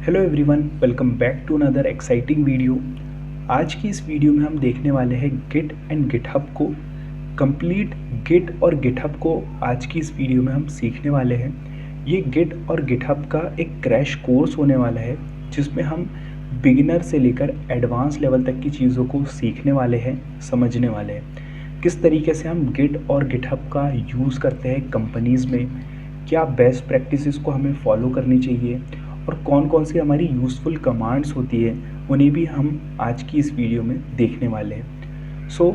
Hello everyone, welcome back to another exciting video. आज की इस वीडियो में हम देखने वाले हैं गिट एंड गिटहब को। कंप्लीट गिट और गिटहब को आज की इस वीडियो में हम सीखने वाले हैं। ये गिट और गिटहब का एक क्रैश कोर्स होने वाला है जिसमें हम बिगिनर से लेकर एडवांस लेवल तक की चीज़ों को सीखने वाले हैं, समझने वाले हैं। किस तरीके से हम गिट और गिटहब का यूज़ करते हैं कंपनीज़ में, क्या बेस्ट प्रैक्टिसेस को हमें फॉलो करनी चाहिए और कौन कौन सी हमारी यूज़फुल कमांड्स होती है, उन्हें भी हम आज की इस वीडियो में देखने वाले हैं। सो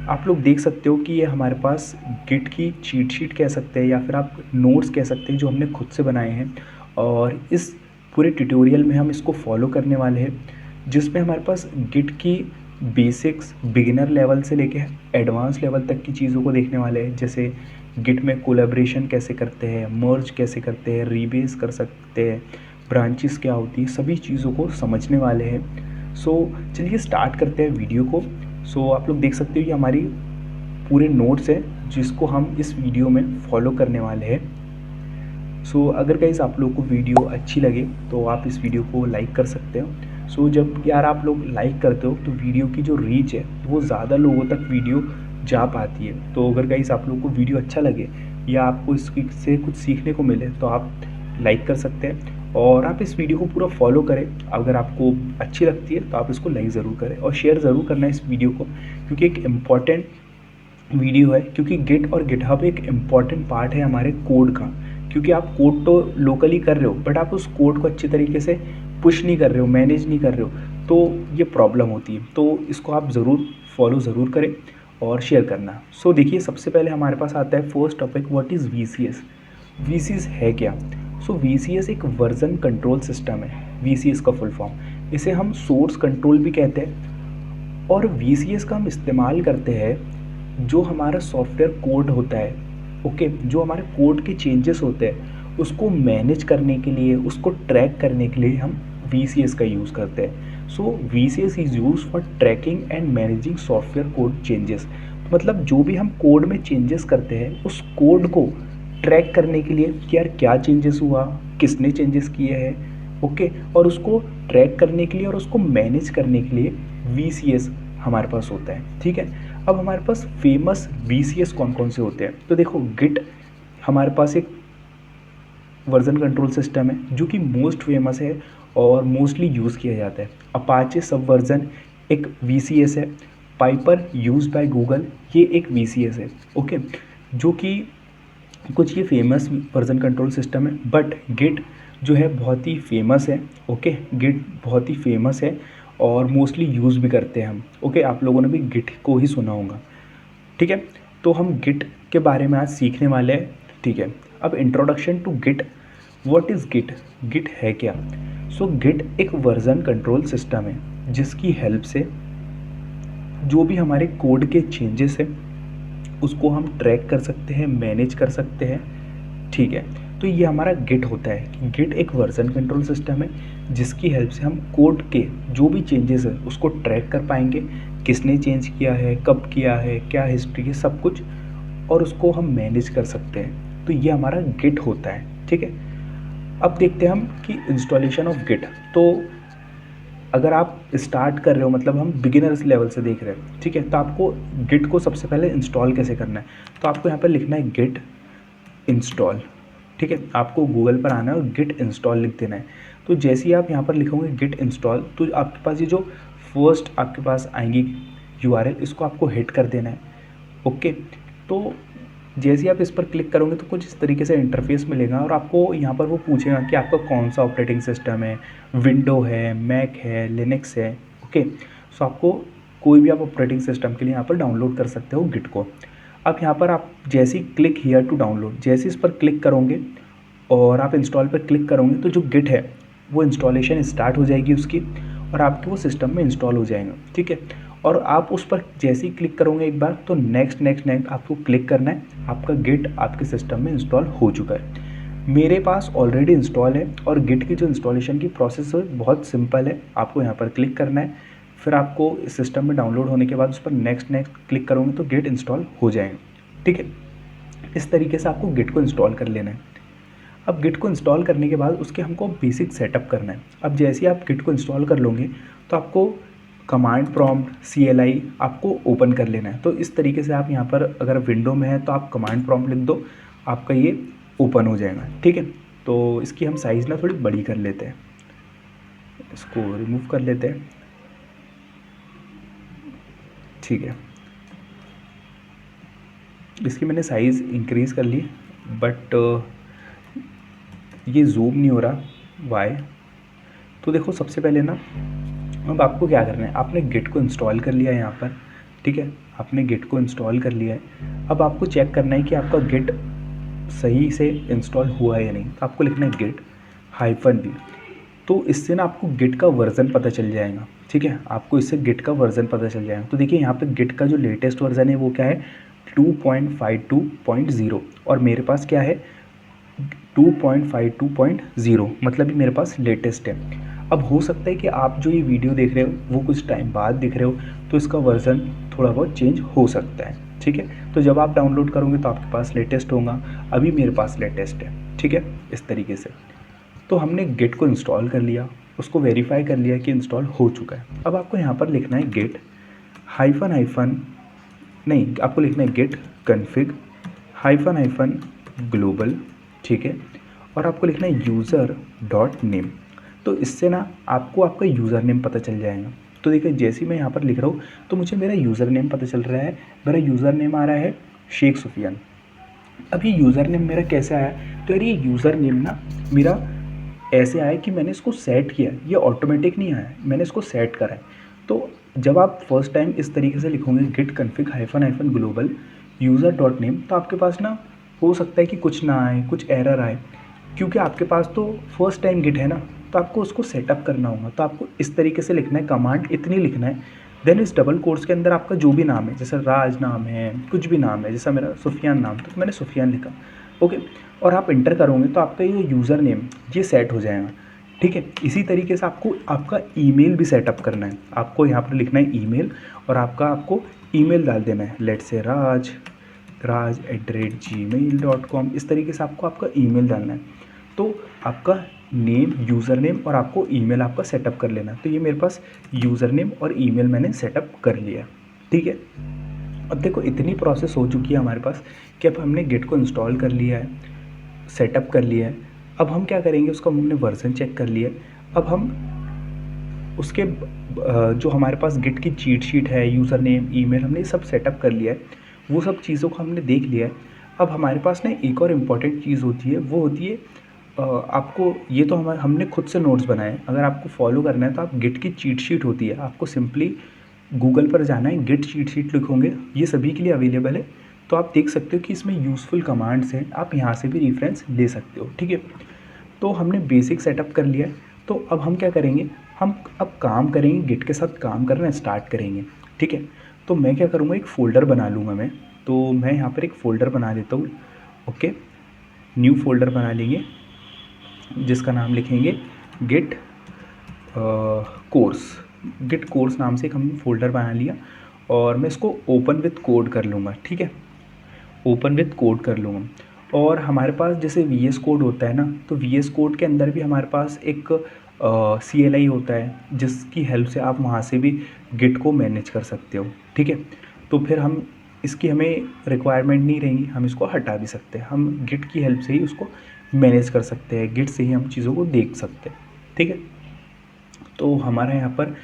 आप लोग देख सकते हो कि ये हमारे पास गिट की चीट शीट कह सकते हैं या फिर आप नोट्स कह सकते हैं जो हमने खुद से बनाए हैं। और इस पूरे ट्यूटोरियल में हम इसको फॉलो करने वाले हैं जिसमें हमारे पास गिट की बेसिक्स बिगिनर लेवल से लेके एडवांस लेवल तक की चीज़ों को देखने वाले हैं। जैसे गिट में कोलैबोरेशन कैसे करते हैं, मर्ज कैसे करते हैं, रीबेस कर सकते हैं, ब्रांचेस क्या होती है, सभी चीज़ों को समझने वाले हैं। सो चलिए स्टार्ट करते हैं वीडियो को। सो आप लोग देख सकते हो ये हमारी पूरे नोट्स है जिसको हम इस वीडियो में फॉलो करने वाले हैं। सो अगर गाइस आप लोग को वीडियो अच्छी लगे तो आप इस वीडियो को लाइक कर सकते हो। सो जब यार आप लोग लाइक करते हो तो वीडियो की जो रीच है वो ज़्यादा लोगों तक वीडियो जा पाती है। तो अगर गाइस आप लोग को वीडियो अच्छा लगे या आपको इससे कुछ सीखने को मिले तो आप लाइक कर सकते हैं और आप इस वीडियो को पूरा फॉलो करें। अगर आपको अच्छी लगती है तो आप इसको लाइक ज़रूर करें और शेयर ज़रूर करना है इस वीडियो को, क्योंकि एक इम्पॉर्टेंट वीडियो है। क्योंकि गिट और गिटहब एक इम्पॉर्टेंट पार्ट है हमारे कोड का। क्योंकि आप कोड तो लोकली कर रहे हो बट आप उस कोड को अच्छी तरीके से पुश नहीं कर रहे हो, मैनेज नहीं कर रहे हो, तो ये प्रॉब्लम होती है। तो इसको आप ज़रूर फॉलो ज़रूर करें और शेयर करना। सो देखिए, सबसे पहले हमारे पास आता है first topic, what is VCS। VCS है क्या? सो VCS एक वर्जन कंट्रोल सिस्टम है। VCS का फुल फॉर्म, इसे हम सोर्स कंट्रोल भी कहते हैं। और VCS का हम इस्तेमाल करते हैं जो हमारा सॉफ्टवेयर कोड होता है, ओके, जो हमारे कोड के चेंजेस होते हैं उसको मैनेज करने के लिए, उसको ट्रैक करने के लिए हम VCS का यूज़ करते हैं। So VCS is use for tracking and managing software code changes. मतलब जो भी हम कोड में चेंजेस करते हैं उस कोड को ट्रैक करने के लिए कि यार क्या चेंजेस हुआ, किसने चेंजेस किए हैं, ओके, और उसको ट्रैक करने के लिए और उसको मैनेज करने के लिए VCS हमारे पास होता है। ठीक है, अब हमारे पास फेमस VCS कौन कौन से होते हैं? तो देखो, गिट हमारे पास एक वर्जन कंट्रोल सिस्टम है जो कि मोस्ट फेमस है और मोस्टली यूज़ किया जाता है। अपाचे सब वर्जन एक VCS है। पाइपर यूज बाय गूगल, ये एक VCS है, ओके, जो कि कुछ ये फेमस वर्जन कंट्रोल सिस्टम है। बट गिट जो है बहुत ही फेमस है, ओके, गिट बहुत ही फेमस है और मोस्टली यूज़ भी करते हैं हम, ओके। आप लोगों ने भी गिट को ही सुना होगा, ठीक है। तो हम गिट के बारे में आज सीखने वाले हैं, ठीक है। अब introduction to git, what is git, git है क्या? सो गिट एक वर्जन कंट्रोल सिस्टम है जिसकी हेल्प से जो भी हमारे कोड के चेंजेस है उसको हम ट्रैक कर सकते हैं, मैनेज कर सकते हैं, ठीक है। तो ये हमारा गिट होता है। गिट एक वर्जन कंट्रोल सिस्टम है जिसकी हेल्प से हम कोड के जो भी चेंजेस है उसको ट्रैक कर पाएंगे, किसने चेंज किया है, कब किया है, क्या हिस्ट्री है, सब कुछ, और उसको हम मैनेज कर सकते हैं। तो ये हमारा गिट होता है, ठीक है। अब देखते हैं हम कि इंस्टॉलेशन ऑफ गिट। तो अगर आप स्टार्ट कर रहे हो, मतलब हम बिगिनर्स लेवल से देख रहे हैं, ठीक है, तो आपको गिट को सबसे पहले इंस्टॉल कैसे करना है? तो आपको यहाँ पर लिखना है गिट इंस्टॉल, ठीक है। आपको गूगल पर आना है और गिट इंस्टॉल लिख देना है। तो जैसे ही आप यहाँ पर लिखोगे गिट इंस्टॉल, तो आपके पास ये जो फर्स्ट आपके पास आएंगी URL, इसको आपको हिट कर देना है, ओके। तो जैसे ही आप इस पर क्लिक करोगे तो कुछ इस तरीके से इंटरफेस मिलेगा और आपको यहाँ पर वो पूछेगा कि आपका कौन सा ऑपरेटिंग सिस्टम है, विंडो है, मैक है, लिनक्स है, ओके। सो आपको कोई भी आप ऑपरेटिंग सिस्टम के लिए यहाँ पर डाउनलोड कर सकते हो गिट को। अब यहाँ पर आप जैसे ही क्लिक हियर टू डाउनलोड, जैसे इस पर क्लिक करोगे और आप इंस्टॉल पर क्लिक करोगे तो जो गिट है वो इंस्टॉलेशन स्टार्ट हो जाएगी उसकी और आपके वो सिस्टम में इंस्टॉल हो जाएगा, ठीक है। और आप उस पर जैसे ही क्लिक करोगे एक बार तो नेक्स्ट नेक्स्ट नेक्स्ट आपको क्लिक करना है, आपका गिट आपके सिस्टम में इंस्टॉल हो चुका है। मेरे पास ऑलरेडी इंस्टॉल है और गिट की जो इंस्टॉलेशन की प्रोसेस है बहुत सिंपल है। आपको यहाँ पर क्लिक करना है, फिर आपको इस सिस्टम में डाउनलोड होने के बाद उस पर नेक्स्ट नेक्स्ट क्लिक करोगे तो गिट इंस्टॉल हो जाएगा, ठीक है। इस तरीके से आपको गिट को इंस्टॉल कर लेना है। अब गिट को इंस्टॉल करने के बाद उसके हमको बेसिक सेटअप करना है। अब जैसे ही आप गिट को इंस्टॉल कर लोगे तो आपको कमांड प्रॉम्प्ट CLI आपको ओपन कर लेना है। तो इस तरीके से आप यहाँ पर अगर विंडो में है तो आप कमांड प्रॉम्प्ट लिख दो, आपका ये ओपन हो जाएगा। ठीक है, तो इसकी हम साइज़ ना थोड़ी बड़ी कर लेते हैं, इसको रिमूव कर लेते हैं। ठीक है, इसकी मैंने साइज़ इंक्रीज़ कर ली, बट ये जूम नहीं हो रहा, वाई? तो देखो सबसे पहले ना, अब आपको क्या करना है, आपने गिट को इंस्टॉल कर लिया है यहाँ पर। ठीक है, आपने गिट को इंस्टॉल कर लिया है। अब आपको चेक करना है कि आपका गिट सही से इंस्टॉल हुआ है या नहीं। तो आपको लिखना है git -v। तो इससे ना आपको गिट का वर्ज़न पता चल जाएगा। ठीक है, आपको इससे गिट का वर्ज़न पता चल जाएगा। तो देखिए यहाँ पे गिट का जो लेटेस्ट वर्ज़न है वो क्या है, 2.52.0, और मेरे पास क्या है 2.52.0, मतलब ये मेरे पास लेटेस्ट है। अब हो सकता है कि आप जो ये वीडियो देख रहे हो वो कुछ टाइम बाद देख रहे हो, तो इसका वर्ज़न थोड़ा बहुत चेंज हो सकता है। ठीक है, तो जब आप डाउनलोड करोगे तो आपके पास लेटेस्ट होगा, अभी मेरे पास लेटेस्ट है। ठीक है, इस तरीके से। तो हमने गिट को इंस्टॉल कर लिया, उसको वेरीफाई कर लिया कि इंस्टॉल हो चुका है। अब आपको यहाँ पर लिखना है गिट आपको लिखना है गिट config -global। ठीक है, और आपको लिखना है user.name। तो इससे ना आपको आपका यूज़र नेम पता चल जाएगा। तो देखिए जैसे ही मैं यहाँ पर लिख रहा हूँ तो मुझे मेरा यूज़र नेम पता चल रहा है। मेरा यूज़र नेम आ रहा है शेख सुफियान। अब ये यूज़र नेम मेरा कैसे आया, तो यार ये यूज़र नेम ना मेरा ऐसे आया कि मैंने इसको सेट किया, ये ऑटोमेटिक नहीं आया, मैंने इसको सेट करा है। तो जब आप फर्स्ट टाइम इस तरीके से लिखोगे गिट config -global user.name, तो आपके पास ना हो सकता है कि कुछ ना आए, कुछ एरर आए, क्योंकि आपके पास तो फर्स्ट टाइम गिट है ना, तो आपको उसको सेटअप करना होगा। तो आपको इस तरीके से लिखना है, कमांड इतनी लिखना है, देन इस डबल कोट्स के अंदर आपका जो भी नाम है, जैसे राज नाम है, कुछ भी नाम है, जैसा मेरा सुफियान नाम था तो मैंने सुफियान लिखा। ओके, और आप इंटर करोगे तो आपका ये यूज़र नेम ये सेट हो जाएगा। ठीक है, इसी तरीके से आपको आपका ईमेल भी सेटअप करना है। आपको यहाँ पर लिखना है ईमेल, और आपको ईमेल डाल देना है, लेट्स से raj@gmail.com। इस तरीके से आपको आपका ईमेल डालना है। तो आपका नेम, यूज़र नेम और आपको ईमेल आपका सेटअप कर लेना है। तो ये मेरे पास यूज़र नेम और ईमेल मैंने सेटअप कर लिया। ठीक है, अब देखो इतनी प्रोसेस हो चुकी है हमारे पास कि अब हमने गिट को इंस्टॉल कर लिया है, सेटअप कर लिया है। अब हम क्या करेंगे, उसका हमने वर्जन चेक कर लिया है। अब हम उसके जो हमारे पास गिट की चीट शीट है, यूज़र नेम, ईमेल, हमने सब सेटअप कर लिया है, वो सब चीज़ों को हमने देख लिया है। अब हमारे पास ना एक और इम्पॉर्टेंट चीज़ होती है, वो होती है आपको, ये तो हमने खुद से नोट्स बनाए। अगर आपको फॉलो करना है तो आप गिट की चीट शीट होती है, आपको सिंपली गूगल पर जाना है, गिट चीट शीट लिखोगे, ये सभी के लिए अवेलेबल है। तो आप देख सकते हो कि इसमें यूज़फुल कमांड्स हैं, आप यहाँ से भी रेफरेंस ले सकते हो। ठीक है, तो हमने बेसिक सेटअप कर लिया है। तो अब हम क्या करेंगे, हम अब काम करेंगे, गिट के साथ काम करना स्टार्ट करेंगे। ठीक है, तो मैं क्या करूँगा, एक फ़ोल्डर बना लूँगा मैं। तो मैं यहाँ पर एक फ़ोल्डर बना देता हूँ। ओके, न्यू फोल्डर बना लेंगे जिसका नाम लिखेंगे गिट कोर्स नाम से एक हमने फ़ोल्डर बना लिया, और मैं इसको ओपन विथ कोड कर लूँगा। ठीक है, ओपन विथ कोड कर लूँगा। और हमारे पास जैसे VS कोड होता है ना, तो VS कोड के अंदर भी हमारे पास एक CLI होता है, जिसकी हेल्प से आप वहाँ से भी गिट को मैनेज कर सकते हो। ठीक है, तो फिर हम इसकी हमें रिक्वायरमेंट नहीं रहेंगी, हम इसको हटा भी सकते हैं, हम गिट की हेल्प से ही उसको मैनेज कर सकते हैं, गिट से ही हम चीज़ों को देख सकते हैं। ठीक है, तो हमारा यहाँ पर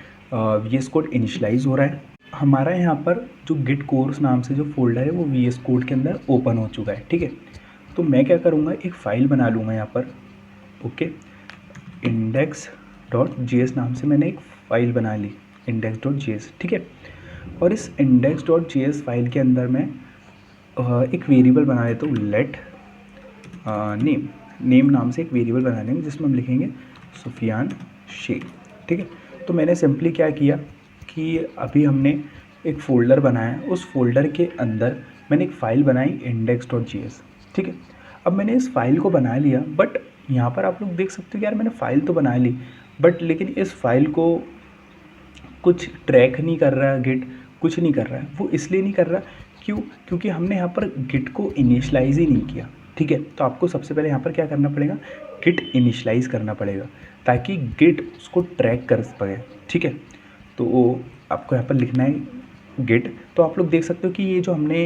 VS कोड इनिशलाइज हो रहा है। हमारा यहाँ पर जो गिट कोर्स नाम से जो फोल्डर है वो VS कोड के अंदर ओपन हो चुका है। ठीक है, तो मैं क्या करूँगा, एक फ़ाइल बना लूँगा यहाँ पर। ओके, index.js नाम से मैंने एक फ़ाइल बना ली, index.js। ठीक है, और इस index.js फाइल के अंदर मैं एक वेरिएबल बना देता हूँ, लेट नेम नाम से एक वेरिएबल बना लेंगे जिसमें हम लिखेंगे सुफियान शेख। ठीक है, तो मैंने सिंपली क्या किया कि अभी हमने एक फ़ोल्डर बनाया, उस फोल्डर के अंदर मैंने एक फ़ाइल बनाई index.js। ठीक है, अब मैंने इस फाइल को बना लिया, बट यहाँ पर आप लोग देख सकते हो कि यार मैंने फ़ाइल तो बना ली, बट लेकिन इस फाइल को कुछ ट्रैक नहीं कर रहा है गिट, कुछ नहीं कर रहा है। वो इसलिए नहीं कर रहा, क्योंकि हमने यहाँ पर गिट को इनिशलाइज ही नहीं किया। ठीक है। तो आपको सबसे पहले यहाँ पर क्या करना पड़ेगा, गिट इनिशलाइज़ करना पड़ेगा ताकि गिट उसको ट्रैक कर पाए, ठीक है। तो आपको यहाँ पर लिखना है गिट। तो आप लोग देख सकते हो कि ये जो हमने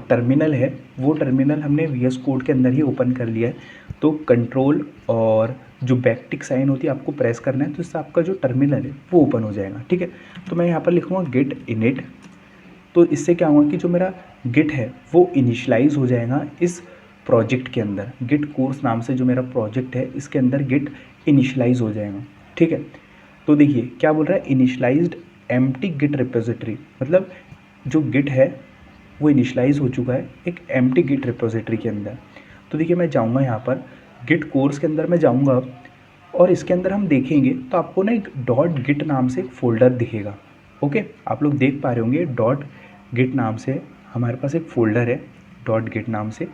टर्मिनल है वो टर्मिनल हमने VS कोड के अंदर ही ओपन कर लिया है। तो कंट्रोल और जो बैकटिक साइन होती है आपको प्रेस करना है, तो इससे आपका जो टर्मिनल है वो ओपन हो जाएगा, ठीक है। तो मैं यहाँ पर लिखूँगा गिट इनिट। तो इससे क्या होगा कि जो मेरा गिट है वो इनिशलाइज हो जाएगा इस प्रोजेक्ट के अंदर। गिट कोर्स नाम से जो मेरा प्रोजेक्ट है इसके अंदर गिट इनिशलाइज हो जाएगा, ठीक है। तो देखिए क्या बोल रहा है, इनिशलाइज्ड एम्प्टी गिट रिपोजिटरी, मतलब जो गिट है वो इनिशलाइज हो चुका है एक एम्प्टी गिट रिपोजिटरी के अंदर। तो देखिए मैं जाऊँगा यहाँ पर गिट कोर्स के अंदर मैं जाऊँगा अब, और इसके अंदर हम देखेंगे तो आपको ना एक डॉट गिट नाम से एक फ़ोल्डर दिखेगा। ओके, आप लोग देख पा रहे होंगे डॉट गिट नाम से हमारे पास एक फ़ोल्डर है डॉट गिट नाम से।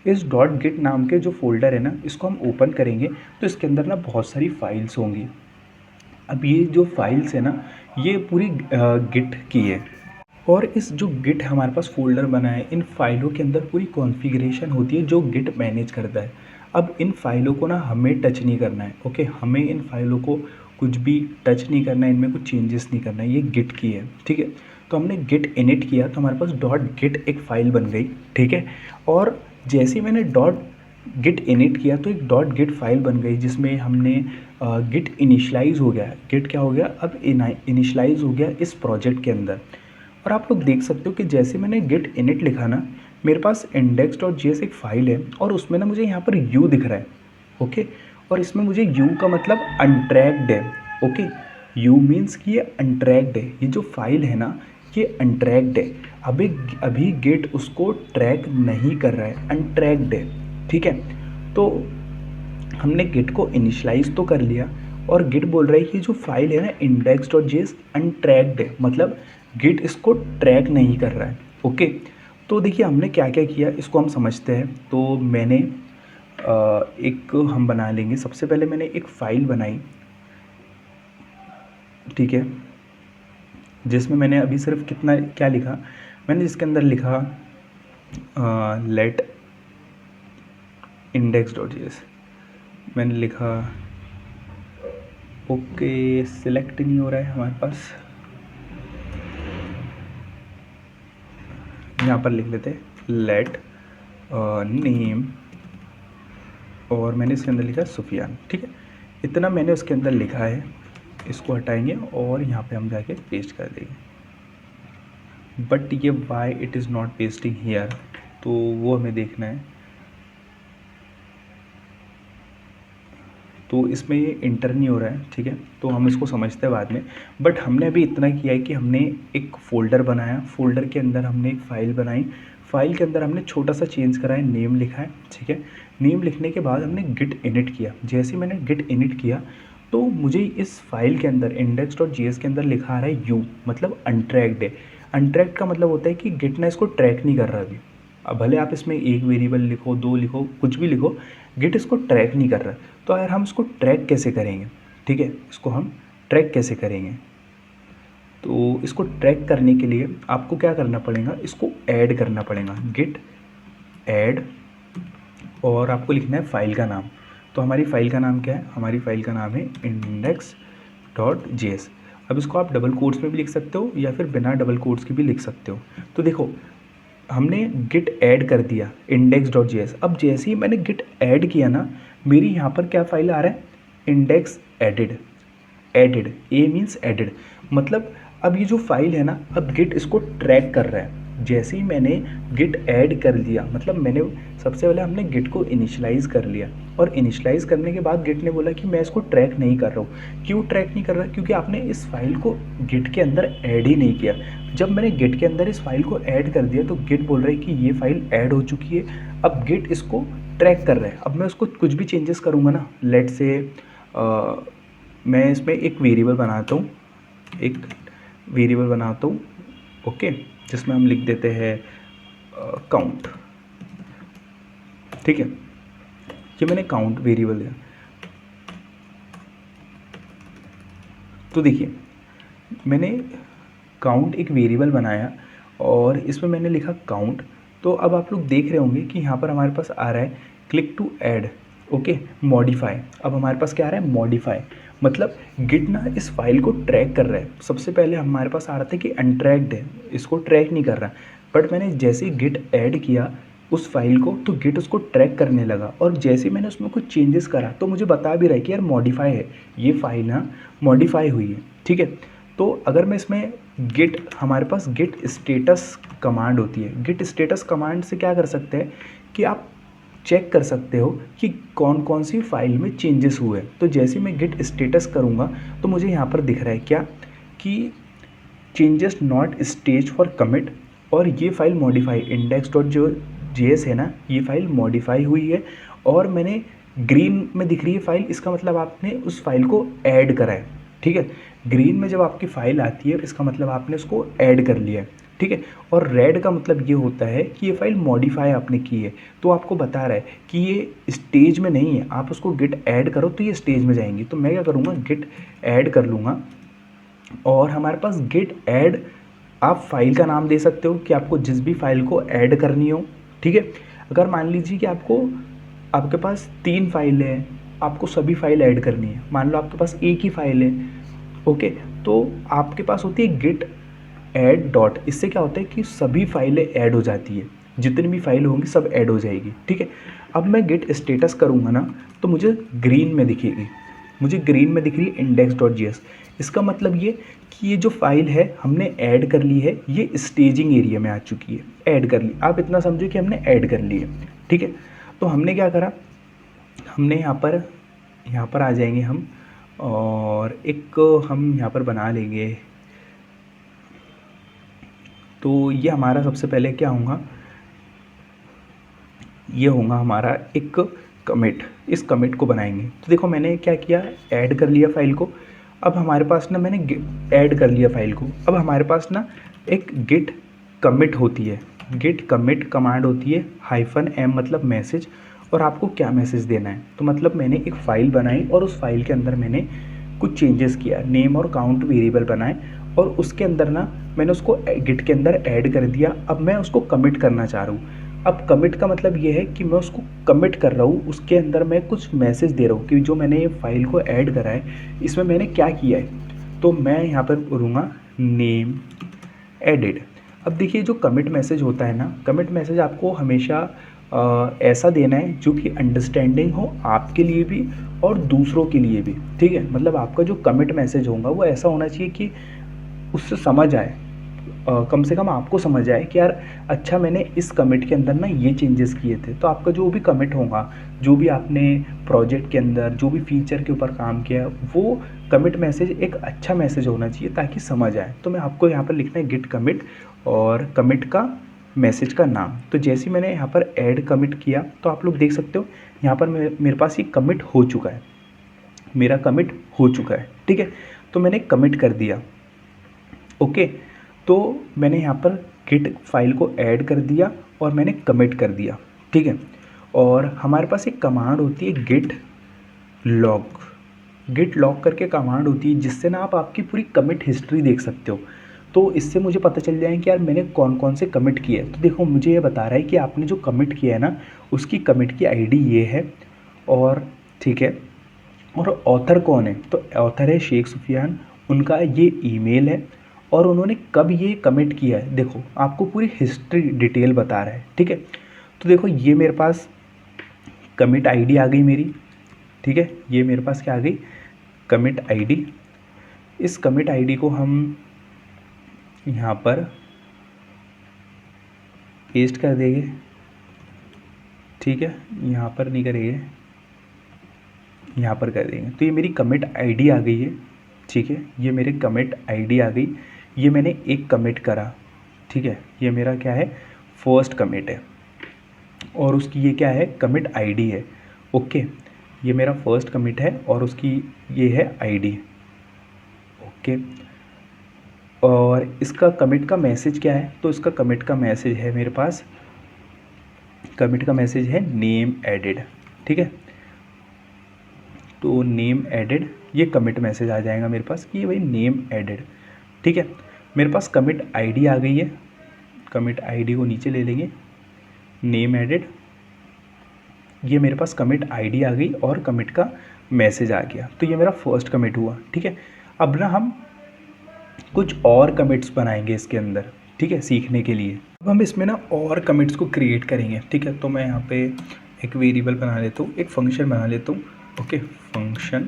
इस डॉट गिट नाम के जो फ़ोल्डर है ना, इसको हम ओपन करेंगे तो इसके अंदर ना बहुत सारी फाइल्स होंगी। अब ये जो फाइल्स है ना ये पूरी गिट की है, और इस जो गिट हमारे पास फ़ोल्डर बना है इन फाइलों के अंदर पूरी कॉन्फ़िगरेशन होती है जो गिट मैनेज करता है। अब इन फाइलों को ना हमें टच नहीं करना है, ओके। हमें इन फाइलों को कुछ भी टच नहीं करना है, इनमें कुछ चेंजेस नहीं करना है, ये गिट की है, ठीक है। तो हमने गिट इनिट किया तो हमारे पास डॉट गिट एक फ़ाइल बन गई, ठीक है। और जैसे ही मैंने डॉट गिट इनिट किया तो एक डॉट गिट फाइल बन गई जिसमें हमने गिट इनिशलाइज हो गया। गिट क्या हो गया, अब इनिशलाइज हो गया इस प्रोजेक्ट के अंदर। और आप लोग देख सकते हो कि जैसे मैंने गिट इनिट लिखा ना, मेरे पास index.js एक फ़ाइल है और उसमें ना मुझे यहाँ पर u दिख रहा है, ओके। और इसमें मुझे u का मतलब अनट्रैक्ड है, ओके। u मीन्स कि ये अनट्रैक्ड है, ये जो फाइल है ना ये अनट्रैक्ड है। अभी गिट उसको ट्रैक नहीं कर रहा है, अनट्रैक्ड है, ठीक है। तो हमने गिट को इनिशलाइज तो कर लिया, और गिट बोल रहा है कि जो फाइल है ना index.js अनट्रैक्ड है, मतलब गिट इसको ट्रैक नहीं कर रहा है, ओके। तो देखिए हमने क्या क्या किया इसको हम समझते हैं। तो मैंने एक हम बना लेंगे, सबसे पहले मैंने एक फ़ाइल बनाई, ठीक है, जिसमें मैंने अभी सिर्फ कितना क्या लिखा, मैंने जिसके अंदर लिखा लेट index.js, मैंने लिखा ओके, सिलेक्ट नहीं हो रहा है हमारे पास, यहाँ पर लिख लेते लेट नेम, और मैंने इसके अंदर लिखा सुफियान, ठीक है। इतना मैंने उसके अंदर लिखा है, इसको हटाएंगे और यहाँ पे हम जाके पेस्ट कर देंगे। बट ये why it is not pasting here, तो वो हमें देखना है। तो इसमें ये इंटर नहीं हो रहा है, ठीक है, तो हम इसको समझते हैं बाद में। बट हमने अभी इतना किया है कि हमने एक फ़ोल्डर बनाया, फ़ोल्डर के अंदर हमने एक फ़ाइल बनाई, फ़ाइल के अंदर हमने छोटा सा चेंज करा है, नेम लिखा है, ठीक है। नेम लिखने के बाद हमने गिट इनिट किया। जैसे ही मैंने गिट इनिट किया तो मुझे इस फाइल के अंदर index.js के अंदर लिखा आ रहा है u, मतलब अनट्रैक्ड है। अनट्रैक्ड का मतलब होता है कि गिट ना इसको ट्रैक नहीं कर रहा अभी। अब भले आप इसमें एक वेरिएबल लिखो, दो लिखो, कुछ भी लिखो, गिट इसको ट्रैक नहीं कर रहा। तो अगर हम इसको ट्रैक कैसे करेंगे, ठीक है, इसको हम ट्रैक कैसे करेंगे, तो इसको ट्रैक करने के लिए आपको क्या करना पड़ेगा, इसको ऐड करना पड़ेगा, गिट ऐड, और आपको लिखना है फाइल का नाम। तो हमारी फ़ाइल का नाम क्या है, हमारी फ़ाइल का नाम है index.js। अब इसको आप डबल कोट्स में भी लिख सकते हो या फिर बिना डबल कोट्स के भी लिख सकते हो। तो देखो हमने गिट ऐड कर दिया index.js। अब जैसे ही मैंने गिट ऐड किया ना, मेरी यहाँ पर क्या फाइल आ रहा है, इंडेक्स एडिड, एडिड, ए मीन्स एडिड, मतलब अब ये जो फाइल है ना, अब गिट इसको ट्रैक कर रहा है। जैसे ही मैंने गिट ऐड कर दिया, मतलब मैंने सबसे पहले हमने गिट को इनिशलाइज़ कर लिया, और इनिशलाइज़ करने के बाद गिट ने बोला कि मैं इसको ट्रैक नहीं कर रहा हूँ। क्यों ट्रैक नहीं कर रहा, क्योंकि आपने इस फाइल को गिट के अंदर ऐड ही नहीं किया। जब मैंने गिट के अंदर इस फाइल को ऐड कर दिया तो गिट बोल रहा है कि ये फाइल ऐड हो चुकी है, अब गिट इसको ट्रैक कर रहा है। अब मैं उसको कुछ भी चेंजेस करूँगा ना, लेट से मैं इसमें एक वेरिएबल बनाता हूँ, ओके, जिसमें हम लिख देते हैं काउंट, ठीक है। ये मैंने काउंट वेरिएबल दिया। तो देखिए मैंने काउंट एक वेरिएबल बनाया और इसमें मैंने लिखा काउंट। तो अब आप लोग देख रहे होंगे कि यहाँ पर हमारे पास आ रहा है click to add, okay, modify. अब हमारे पास क्या आ रहा है, मॉडिफाई, मतलब गिट ना इस फाइल को ट्रैक कर रहा है। सबसे पहले हमारे पास आ रहा था कि अनट्रैक्ड है, इसको ट्रैक नहीं कर रहा, बट मैंने जैसे ही गिट ऐड किया उस फाइल को तो गिट उसको ट्रैक करने लगा। और जैसे मैंने उसमें कुछ चेंजेस करा तो मुझे बता भी रहा है कि यार मॉडिफाई है, ये फाइल ना मॉडिफाई हुई है, ठीक है। तो अगर मैं इसमें गिट, हमारे पास गिट स्टेटस कमांड होती है। गिट स्टेटस कमांड से क्या कर सकते हैं कि आप चेक कर सकते हो कि कौन कौन सी फाइल में चेंजेस हुए। तो जैसे मैं गिट स्टेटस करूँगा तो मुझे यहाँ पर दिख रहा है क्या कि changes not stage for commit, और ये फाइल मॉडिफाई index.js है ना, ये फाइल मॉडिफाई हुई है। और मैंने ग्रीन में दिख रही है फाइल, इसका मतलब आपने उस फाइल को ऐड करा है, ठीक है। ग्रीन में जब आपकी फाइल आती है इसका मतलब आपने उसको ऐड कर लिया है, ठीक है। और रेड का मतलब ये होता है कि ये फाइल मॉडिफाई आपने की है। तो आपको बता रहा है कि ये स्टेज में नहीं है, आप उसको गिट ऐड करो तो ये स्टेज में जाएंगी। तो मैं क्या करूँगा, गिट ऐड कर लूँगा। और हमारे पास गिट ऐड, आप फाइल का नाम दे सकते हो कि आपको जिस भी फाइल को ऐड करनी हो, ठीक है। अगर मान लीजिए कि आपके पास 3 फाइलें हैं, आपको सभी फाइल ऐड करनी है। मान लो आपके पास एक ही फाइल है, ओके, तो आपके पास होती है गिट ऐड डॉट। इससे क्या होता है कि सभी फाइलें ऐड हो जाती है, जितनी भी फाइल होंगी सब ऐड हो जाएगी, ठीक है। अब मैं गिट स्टेटस करूँगा ना तो मुझे ग्रीन में दिखेगी, मुझे ग्रीन में दिख रही है index.js। इसका मतलब ये कि ये जो फाइल है हमने ऐड कर ली है, ये स्टेजिंग एरिया में आ चुकी है, ऐड कर ली। आप इतना समझो कि हमने ऐड कर ली है, ठीक है। तो हमने क्या करा, हमने यहाँ पर आ जाएंगे हम, और एक हम यहाँ पर बना लेंगे। तो ये हमारा सबसे पहले क्या होगा, ये होगा हमारा एक कमिट। इस कमिट को बनाएंगे। तो देखो मैंने क्या किया, ऐड कर लिया फाइल को। अब हमारे पास ना, मैंने ऐड कर लिया फाइल को, अब हमारे पास ना एक गिट कमिट होती है। गिट कमिट कमांड होती है -m मतलब मैसेज। और आपको क्या मैसेज देना है, तो मतलब मैंने एक फ़ाइल बनाई और उस फाइल के अंदर मैंने कुछ चेंजेस किया, नेम और काउंट वेरिएबल बनाए, और उसके अंदर ना मैंने उसको गिट के अंदर ऐड कर दिया। अब मैं उसको कमिट करना चाह रहा हूँ। अब कमिट का मतलब ये है कि मैं उसको कमिट कर रहा हूँ, उसके अंदर मैं कुछ मैसेज दे रहा हूँ कि जो मैंने ये फाइल को ऐड करा है इसमें मैंने क्या किया है। तो मैं यहाँ पर करूँगा नेम एडिड। अब देखिए जो कमिट मैसेज होता है ना, कमिट मैसेज आपको हमेशा ऐसा देना है जो कि अंडरस्टैंडिंग हो आपके लिए भी और दूसरों के लिए भी, ठीक है। मतलब आपका जो कमिट मैसेज होगा वो ऐसा होना चाहिए कि उससे समझ आए, कम से कम आपको समझ आए कि यार अच्छा मैंने इस कमिट के अंदर ना ये चेंजेस किए थे। तो आपका जो भी कमिट होगा, जो भी आपने प्रोजेक्ट के अंदर जो भी फीचर के ऊपर काम किया, वो कमिट मैसेज एक अच्छा मैसेज होना चाहिए ताकि समझ आए। तो मैं आपको यहाँ पर लिखना है गिट कमिट और कमिट का मैसेज का नाम। तो जैसे मैंने यहाँ पर ऐड कमिट किया तो आप लोग देख सकते हो यहाँ पर मेरे पास ये कमिट हो चुका है, मेरा कमिट हो चुका है, ठीक है। तो मैंने कमिट कर दिया, ओके। तो मैंने यहाँ पर गिट फाइल को ऐड कर दिया और मैंने कमिट कर दिया, ठीक है। और हमारे पास एक कमांड होती है गिट लॉग करके कमांड होती है, जिससे ना आप आपकी पूरी कमिट हिस्ट्री देख सकते हो। तो इससे मुझे पता चल जाए कि यार मैंने कौन कौन से कमिट किए। तो देखो मुझे ये बता रहा है कि आपने जो कमिट किया है ना उसकी कमिट की आईडी ये है, और ठीक है। और ऑथर कौन है, तो ऑथर है शेख सुफियान, उनका ये ईमेल है और उन्होंने कब ये कमिट किया है। देखो आपको पूरी हिस्ट्री डिटेल बता रहा है, ठीक है। तो देखो ये मेरे पास कमिट आईडी आ गई मेरी, ठीक है। ये मेरे पास क्या आ गई, कमिट आईडी। इस कमिट आईडी को हम यहाँ पर पेस्ट कर देंगे, ठीक है। यहाँ पर नहीं करेंगे, यहाँ पर कर देंगे। तो ये मेरी कमिट आईडी आ गई है, ठीक है। ये मेरे कमिट आईडी आ गई, ये मैंने एक कमिट करा, ठीक है। ये मेरा क्या है, फर्स्ट कमिट है और उसकी ये क्या है, कमिट आईडी है, ओके। ये मेरा फर्स्ट कमिट है और उसकी ये है आईडी, ओके। और इसका कमिट का मैसेज क्या है, तो इसका कमिट का मैसेज है मेरे पास, कमिट का मैसेज है नेम एडिड, ठीक है। तो नेम एडिड, ये कमिट मैसेज आ जाएगा मेरे पास कि भाई नेम एडिड, ठीक है। मेरे पास कमिट आईडी आ गई है, कमिट आईडी को नीचे ले लेंगे, नेम एडेड, ये मेरे पास कमिट आईडी आ गई और कमिट का मैसेज आ गया। तो ये मेरा फर्स्ट कमिट हुआ, ठीक है। अब ना हम कुछ और कमिट्स बनाएंगे इसके अंदर, ठीक है, सीखने के लिए। अब हम इसमें ना और कमिट्स को क्रिएट करेंगे, ठीक है। तो मैं यहाँ पे एक वेरिएबल बना लेता हूँ, एक फंक्शन बना लेता हूँ, ओके, फंक्शन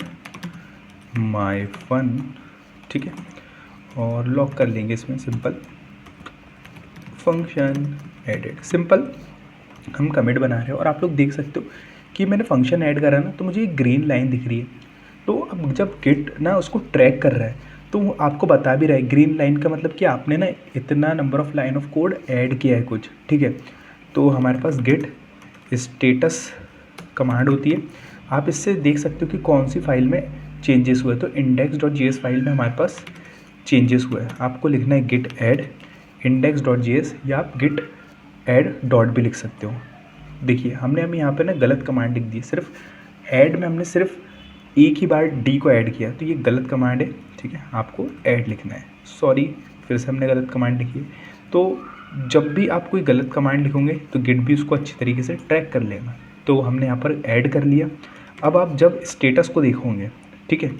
माय फन, ठीक है, और लॉक कर लेंगे इसमें सिंपल फंक्शन एडेड। सिंपल हम कमिट बना रहे हैं और आप लोग देख सकते हो कि मैंने फंक्शन ऐड करा ना, तो मुझे एक ग्रीन लाइन दिख रही है। तो अब जब गिट ना उसको ट्रैक कर रहा है तो वो आपको बता भी रहा है, ग्रीन लाइन का मतलब कि आपने ना इतना number of line of code add किया है कुछ, ठीक है। तो हमारे पास गिट स्टेटस कमांड होती है, आप इससे देख सकते हो कि कौन सी फाइल में चेंजेस हुए। तो index.js फाइल में हमारे पास चेंजेस हुए हैं, आपको लिखना है गिट ऐड index.js, या आप गिट ऐड डॉट भी लिख सकते हो। देखिए हमने हम यहाँ पे ना गलत कमांड लिख दी, सिर्फ ऐड में हमने सिर्फ एक ही बार डी को ऐड किया, तो ये गलत कमांड है, ठीक है, आपको ऐड लिखना है। सॉरी, फिर से हमने गलत कमांड लिखी है। तो जब भी आप कोई गलत कमांड लिखोगे तो गिट भी उसको अच्छी तरीके से ट्रैक कर लेगा। तो हमने यहाँ पर ऐड कर लिया। अब आप जब स्टेटस को देखोगे, ठीक है,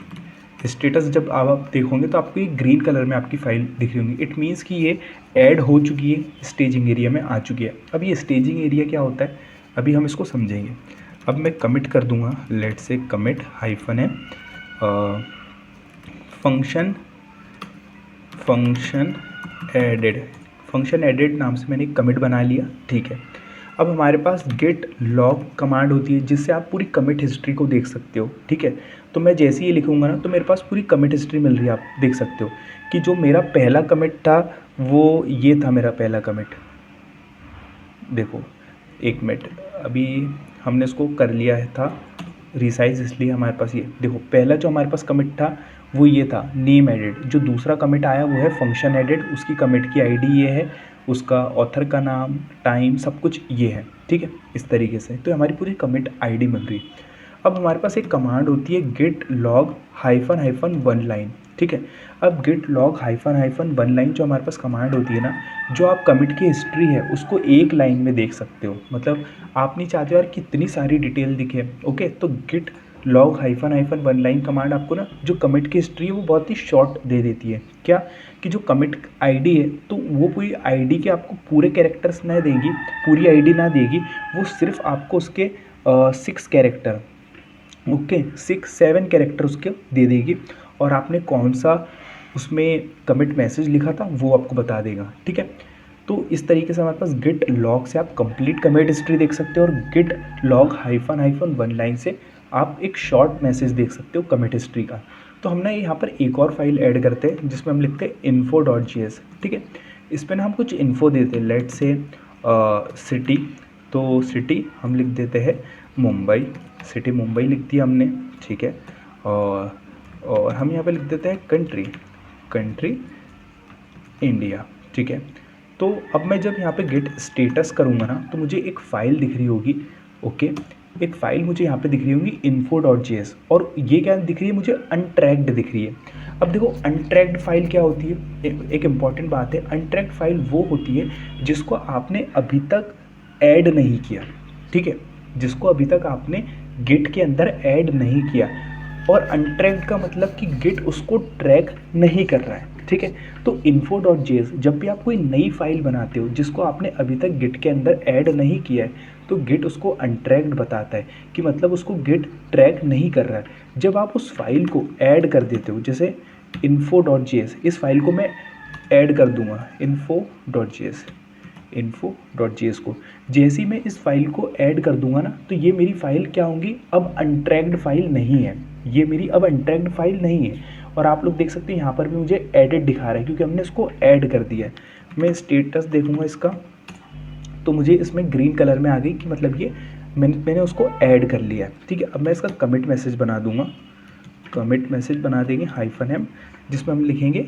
स्टेटस जब आप देखोगे तो आपको ये ग्रीन कलर में आपकी फाइल दिख रही होगी, इट मीन्स कि ये ऐड हो चुकी है, स्टेजिंग एरिया में आ चुकी है। अब ये स्टेजिंग एरिया क्या होता है, अभी हम इसको समझेंगे। अब मैं कमिट कर दूंगा, लेट से कमिट हाइफन है फंक्शन एडेड नाम से मैंने एक कमिट बना लिया, ठीक है। अब हमारे पास गेट लॉग कमांड होती है जिससे आप पूरी कमिट हिस्ट्री को देख सकते हो, ठीक है। तो मैं जैसे ही लिखूंगा ना तो मेरे पास पूरी कमिट हिस्ट्री मिल रही है, आप देख सकते हो कि जो मेरा पहला कमिट था वो ये था मेरा पहला कमिट। देखो एक मिनट, अभी हमने इसको कर लिया है था रिसाइज, इसलिए हमारे पास ये देखो पहला जो हमारे पास कमिट था वो ये था नेम एडेड। जो दूसरा कमिट आया वो है फंक्शन एडेड, उसकी कमिट की आईडी ये है, उसका ऑथर का नाम, टाइम, सब कुछ ये है, ठीक है, इस तरीके से। तो हमारी पूरी कमिट आईडी मिल रही है। अब हमारे पास एक कमांड होती है git log hyphen hyphen one line, ठीक है। अब git log hyphen hyphen one line जो हमारे पास कमांड होती है ना, जो आप कमिट की हिस्ट्री है उसको एक लाइन में देख सकते हो। मतलब आप नहीं चाहते यार कितनी सारी डिटेल दिखे, ओके, तो git log hyphen hyphen one line command आपको ना जो कमिट की हिस्ट्री है वो बहुत ही शॉर्ट दे देती है। क्या कि जो कमिट आईडी है तो वो पूरी आईडी के आपको पूरे कैरेक्टर्स ना देगी, पूरी आईडी ना देगी, वो सिर्फ आपको उसके 6 कैरेक्टर, ओके, 6-7 कैरेक्टर उसके दे देगी, और आपने कौन सा उसमें कमिट मैसेज लिखा था वो आपको बता देगा, ठीक है। तो इस तरीके से हमारे पास गिट लॉग से आप कंप्लीट कमिट हिस्ट्री देख सकते हो, और git log hyphen hyphen one line से आप एक शॉर्ट मैसेज देख सकते हो कमिट हिस्ट्री का। तो हमने यहाँ पर एक और फाइल ऐड करते हैं जिसमें हम लिखते हैं info.js, ठीक है। इसमें ना हम कुछ इन्फो देते हैं, लेट से सिटी, तो सिटी हम लिख देते हैं मुंबई, सिटी मुंबई लिख दिया हमने, ठीक है। और हम यहाँ पे लिख देते हैं कंट्री इंडिया, ठीक है। तो अब मैं जब यहाँ पे गेट स्टेटस करूँगा ना तो मुझे एक फ़ाइल दिख रही होगी, ओके, एक फ़ाइल मुझे यहाँ पे दिख रही होगी info.js, और ये क्या दिख रही है मुझे, अनट्रैक्ड दिख रही है। अब देखो अनट्रैक्ड फाइल क्या होती है, एक इम्पॉर्टेंट बात है, अनट्रैक्ड फाइल वो होती है जिसको आपने अभी तक ऐड नहीं किया, ठीक है, जिसको अभी तक आपने गिट के अंदर ऐड नहीं किया। और अनट्रैक्ड का मतलब कि गिट उसको ट्रैक नहीं कर रहा है, ठीक है। तो info.js जब भी आप कोई नई फाइल बनाते हो जिसको आपने अभी तक गिट के अंदर ऐड नहीं किया है तो गिट उसको अनट्रैक्ड बताता है, कि मतलब उसको गिट ट्रैक नहीं कर रहा है। जब आप उस फाइल को ऐड कर देते हो, जैसे info.js, इस फाइल को मैं ऐड कर दूंगा info.js को, जैसे ही मैं इस फाइल को ऐड कर दूंगा ना तो ये मेरी फाइल क्या होंगी, अब अनट्रैक्ड फाइल नहीं है, ये मेरी अब अनट्रैक्ड फाइल नहीं है। और आप लोग देख सकते हैं यहाँ पर भी मुझे एडिट दिखा रहा है क्योंकि हमने इसको ऐड कर दिया है। मैं स्टेटस देखूंगा इसका तो मुझे इसमें ग्रीन कलर में आ गई कि मतलब ये मैंने उसको ऐड कर लिया है, ठीक है। अब मैं इसका कमिट मैसेज बना दूंगा, कमिट मैसेज बना देंगे हाइफन एम, जिसमें हम लिखेंगे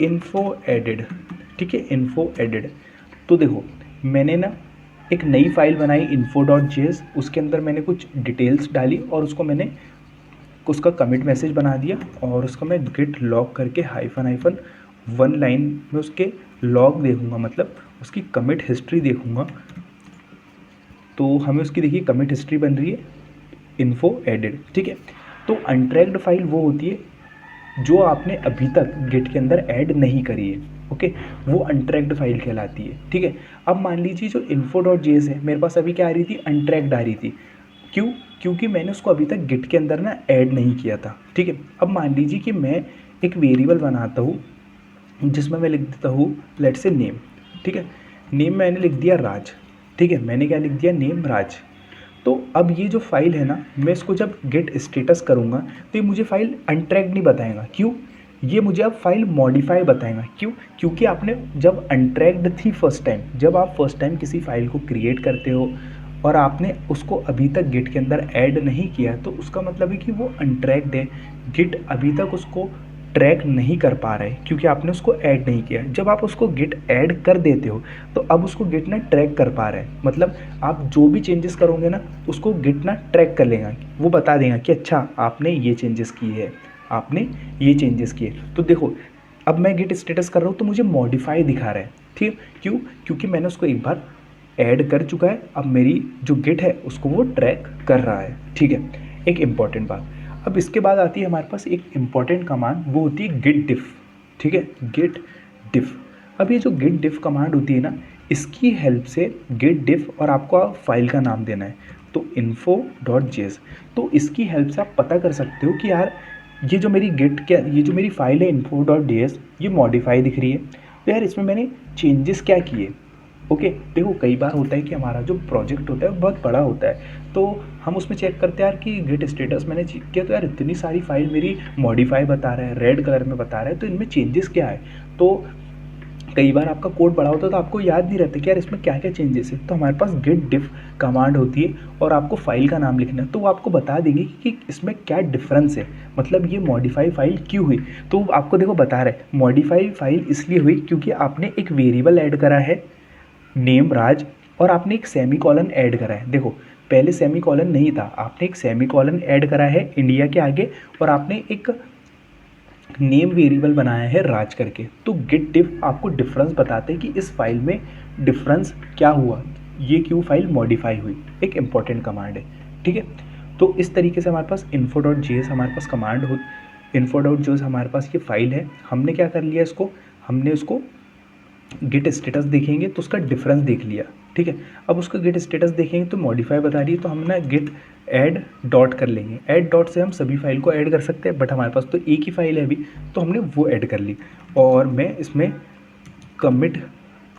इन्फो एडेड, ठीक है, इन्फो एडेड। तो देखो मैंने ना एक नई फाइल बनाई info.js, उसके अंदर मैंने कुछ डिटेल्स डाली और उसको मैंने उसका कमिट मैसेज बना दिया, और उसका मैं गिट लॉग करके हाइफन हाइफन वन लाइन में उसके लॉग देखूंगा, मतलब उसकी कमिट हिस्ट्री देखूंगा। तो हमें उसकी देखिए कमिट हिस्ट्री बन रही है इन्फो एडेड, ठीक है। तो अनट्रैक्ड फाइल वो होती है जो आपने अभी तक गिट के अंदर ऐड नहीं करी है, ओके, वो अनट्रैक्ड फाइल कहलाती है, ठीक है। अब मान लीजिए जो info.js है मेरे पास अभी क्या आ रही थी, अनट्रैक्ड आ रही थी। क्यों? क्योंकि मैंने उसको अभी तक गिट के अंदर ना ऐड नहीं किया था, ठीक है। अब मान लीजिए कि मैं एक वेरिएबल बनाता हूँ जिसमें मैं लिख देता हूँ लेट्स से नेम, ठीक है। नेम मैंने लिख दिया राज, ठीक है, मैंने क्या लिख दिया, नेम राज। तो अब ये जो फाइल है ना, मैं इसको जब गेट स्टेटस करूँगा तो ये मुझे फाइल अनट्रैक्ड नहीं बताएगा। क्यों? ये मुझे अब फाइल मॉडिफाई बताएगा। क्यों? क्योंकि आपने जब अनट्रैक्ड थी फर्स्ट टाइम, जब आप फर्स्ट टाइम किसी फाइल को क्रिएट करते हो और आपने उसको अभी तक गिट के अंदर ऐड नहीं किया, तो उसका मतलब है कि वो अनट्रैक्ड है। गिट अभी तक उसको ट्रैक नहीं कर पा रहा है क्योंकि आपने उसको ऐड नहीं किया। जब आप उसको गिट ऐड कर देते हो तो अब उसको गिट ना ट्रैक कर पा रहा है, मतलब आप जो भी चेंजेस करोगे ना उसको गिट ना ट्रैक कर लेगा, वो बता देगा कि अच्छा आपने ये चेंजेस किए हैं, आपने ये चेंजेस किए। तो देखो अब मैं गिट स्टेटस कर रहा हूँ तो मुझे मॉडिफाई दिखा रहा है, ठीक। क्यों? क्योंकि मैंने उसको एक बार ऐड कर चुका है, अब मेरी जो गिट है उसको वो ट्रैक कर रहा है, ठीक है। एक इम्पॉर्टेंट बात, अब इसके बाद आती है हमारे पास एक इम्पॉर्टेंट कमांड, वो होती है गिट डिफ, ठीक है, गिट डिफ। अब ये जो गिट डिफ कमांड होती है ना, इसकी हेल्प से गिट डिफ और आपको फाइल का नाम देना है तो info.js, तो इसकी हेल्प से आप पता कर सकते हो कि यार ये जो मेरी गिट क्या, ये जो मेरी फाइल है info.js ये मॉडिफाई दिख रही है, तो यार इसमें मैंने चेंजेस क्या किए। ओके, देखो कई बार होता है कि हमारा जो प्रोजेक्ट होता है वो बहुत बड़ा होता है, तो हम उसमें चेक करते हैं यार कि गिट स्टेटस मैंने चेक किया तो यार इतनी सारी फाइल मेरी मॉडिफाई बता रहा है, रेड कलर में बता रहा है, तो इनमें चेंजेस क्या है। तो कई बार आपका कोड बड़ा होता है तो आपको याद नहीं रहता कि यार इसमें क्या क्या चेंजेस है, तो हमारे पास गिट डिफ कमांड होती है और आपको फाइल का नाम लिखना है, तो वो आपको बता देंगे कि इसमें क्या डिफरेंस है, मतलब ये मॉडिफाई फाइल क्यों हुई। तो आपको देखो बता रहा है मॉडिफाई फाइल इसलिए हुई क्योंकि आपने एक वेरिएबल ऐड करा है नेम राज और आपने एक सेमी कॉलन ऐड करा है। देखो पहले सेमी कॉलन नहीं था, आपने एक सेमी कॉलन ऐड करा है इंडिया के आगे और आपने एक नेम वेरिएबल बनाया है राज करके। तो गिट डिफ आपको डिफरेंस बताते हैं कि इस फाइल में डिफरेंस क्या हुआ, ये क्यों फाइल मॉडिफाई हुई। एक इंपॉर्टेंट कमांड है, ठीक है। तो इस तरीके से हमारे पास info.js हमारे पास कमांड हो, info.js हमारे पास ये फाइल है, हमने क्या कर लिया इसको, हमने उसको गिट स्टेटस देखेंगे तो उसका डिफरेंस देख लिया, ठीक है। अब उसका गिट स्टेटस देखेंगे तो मॉडिफाई बता रही है, तो हम ना गिट ऐड डॉट कर लेंगे। ऐड डॉट से हम सभी फाइल को ऐड कर सकते हैं, बट हमारे पास तो एक ही फाइल है अभी, तो हमने वो ऐड कर ली। और मैं इसमें कमिट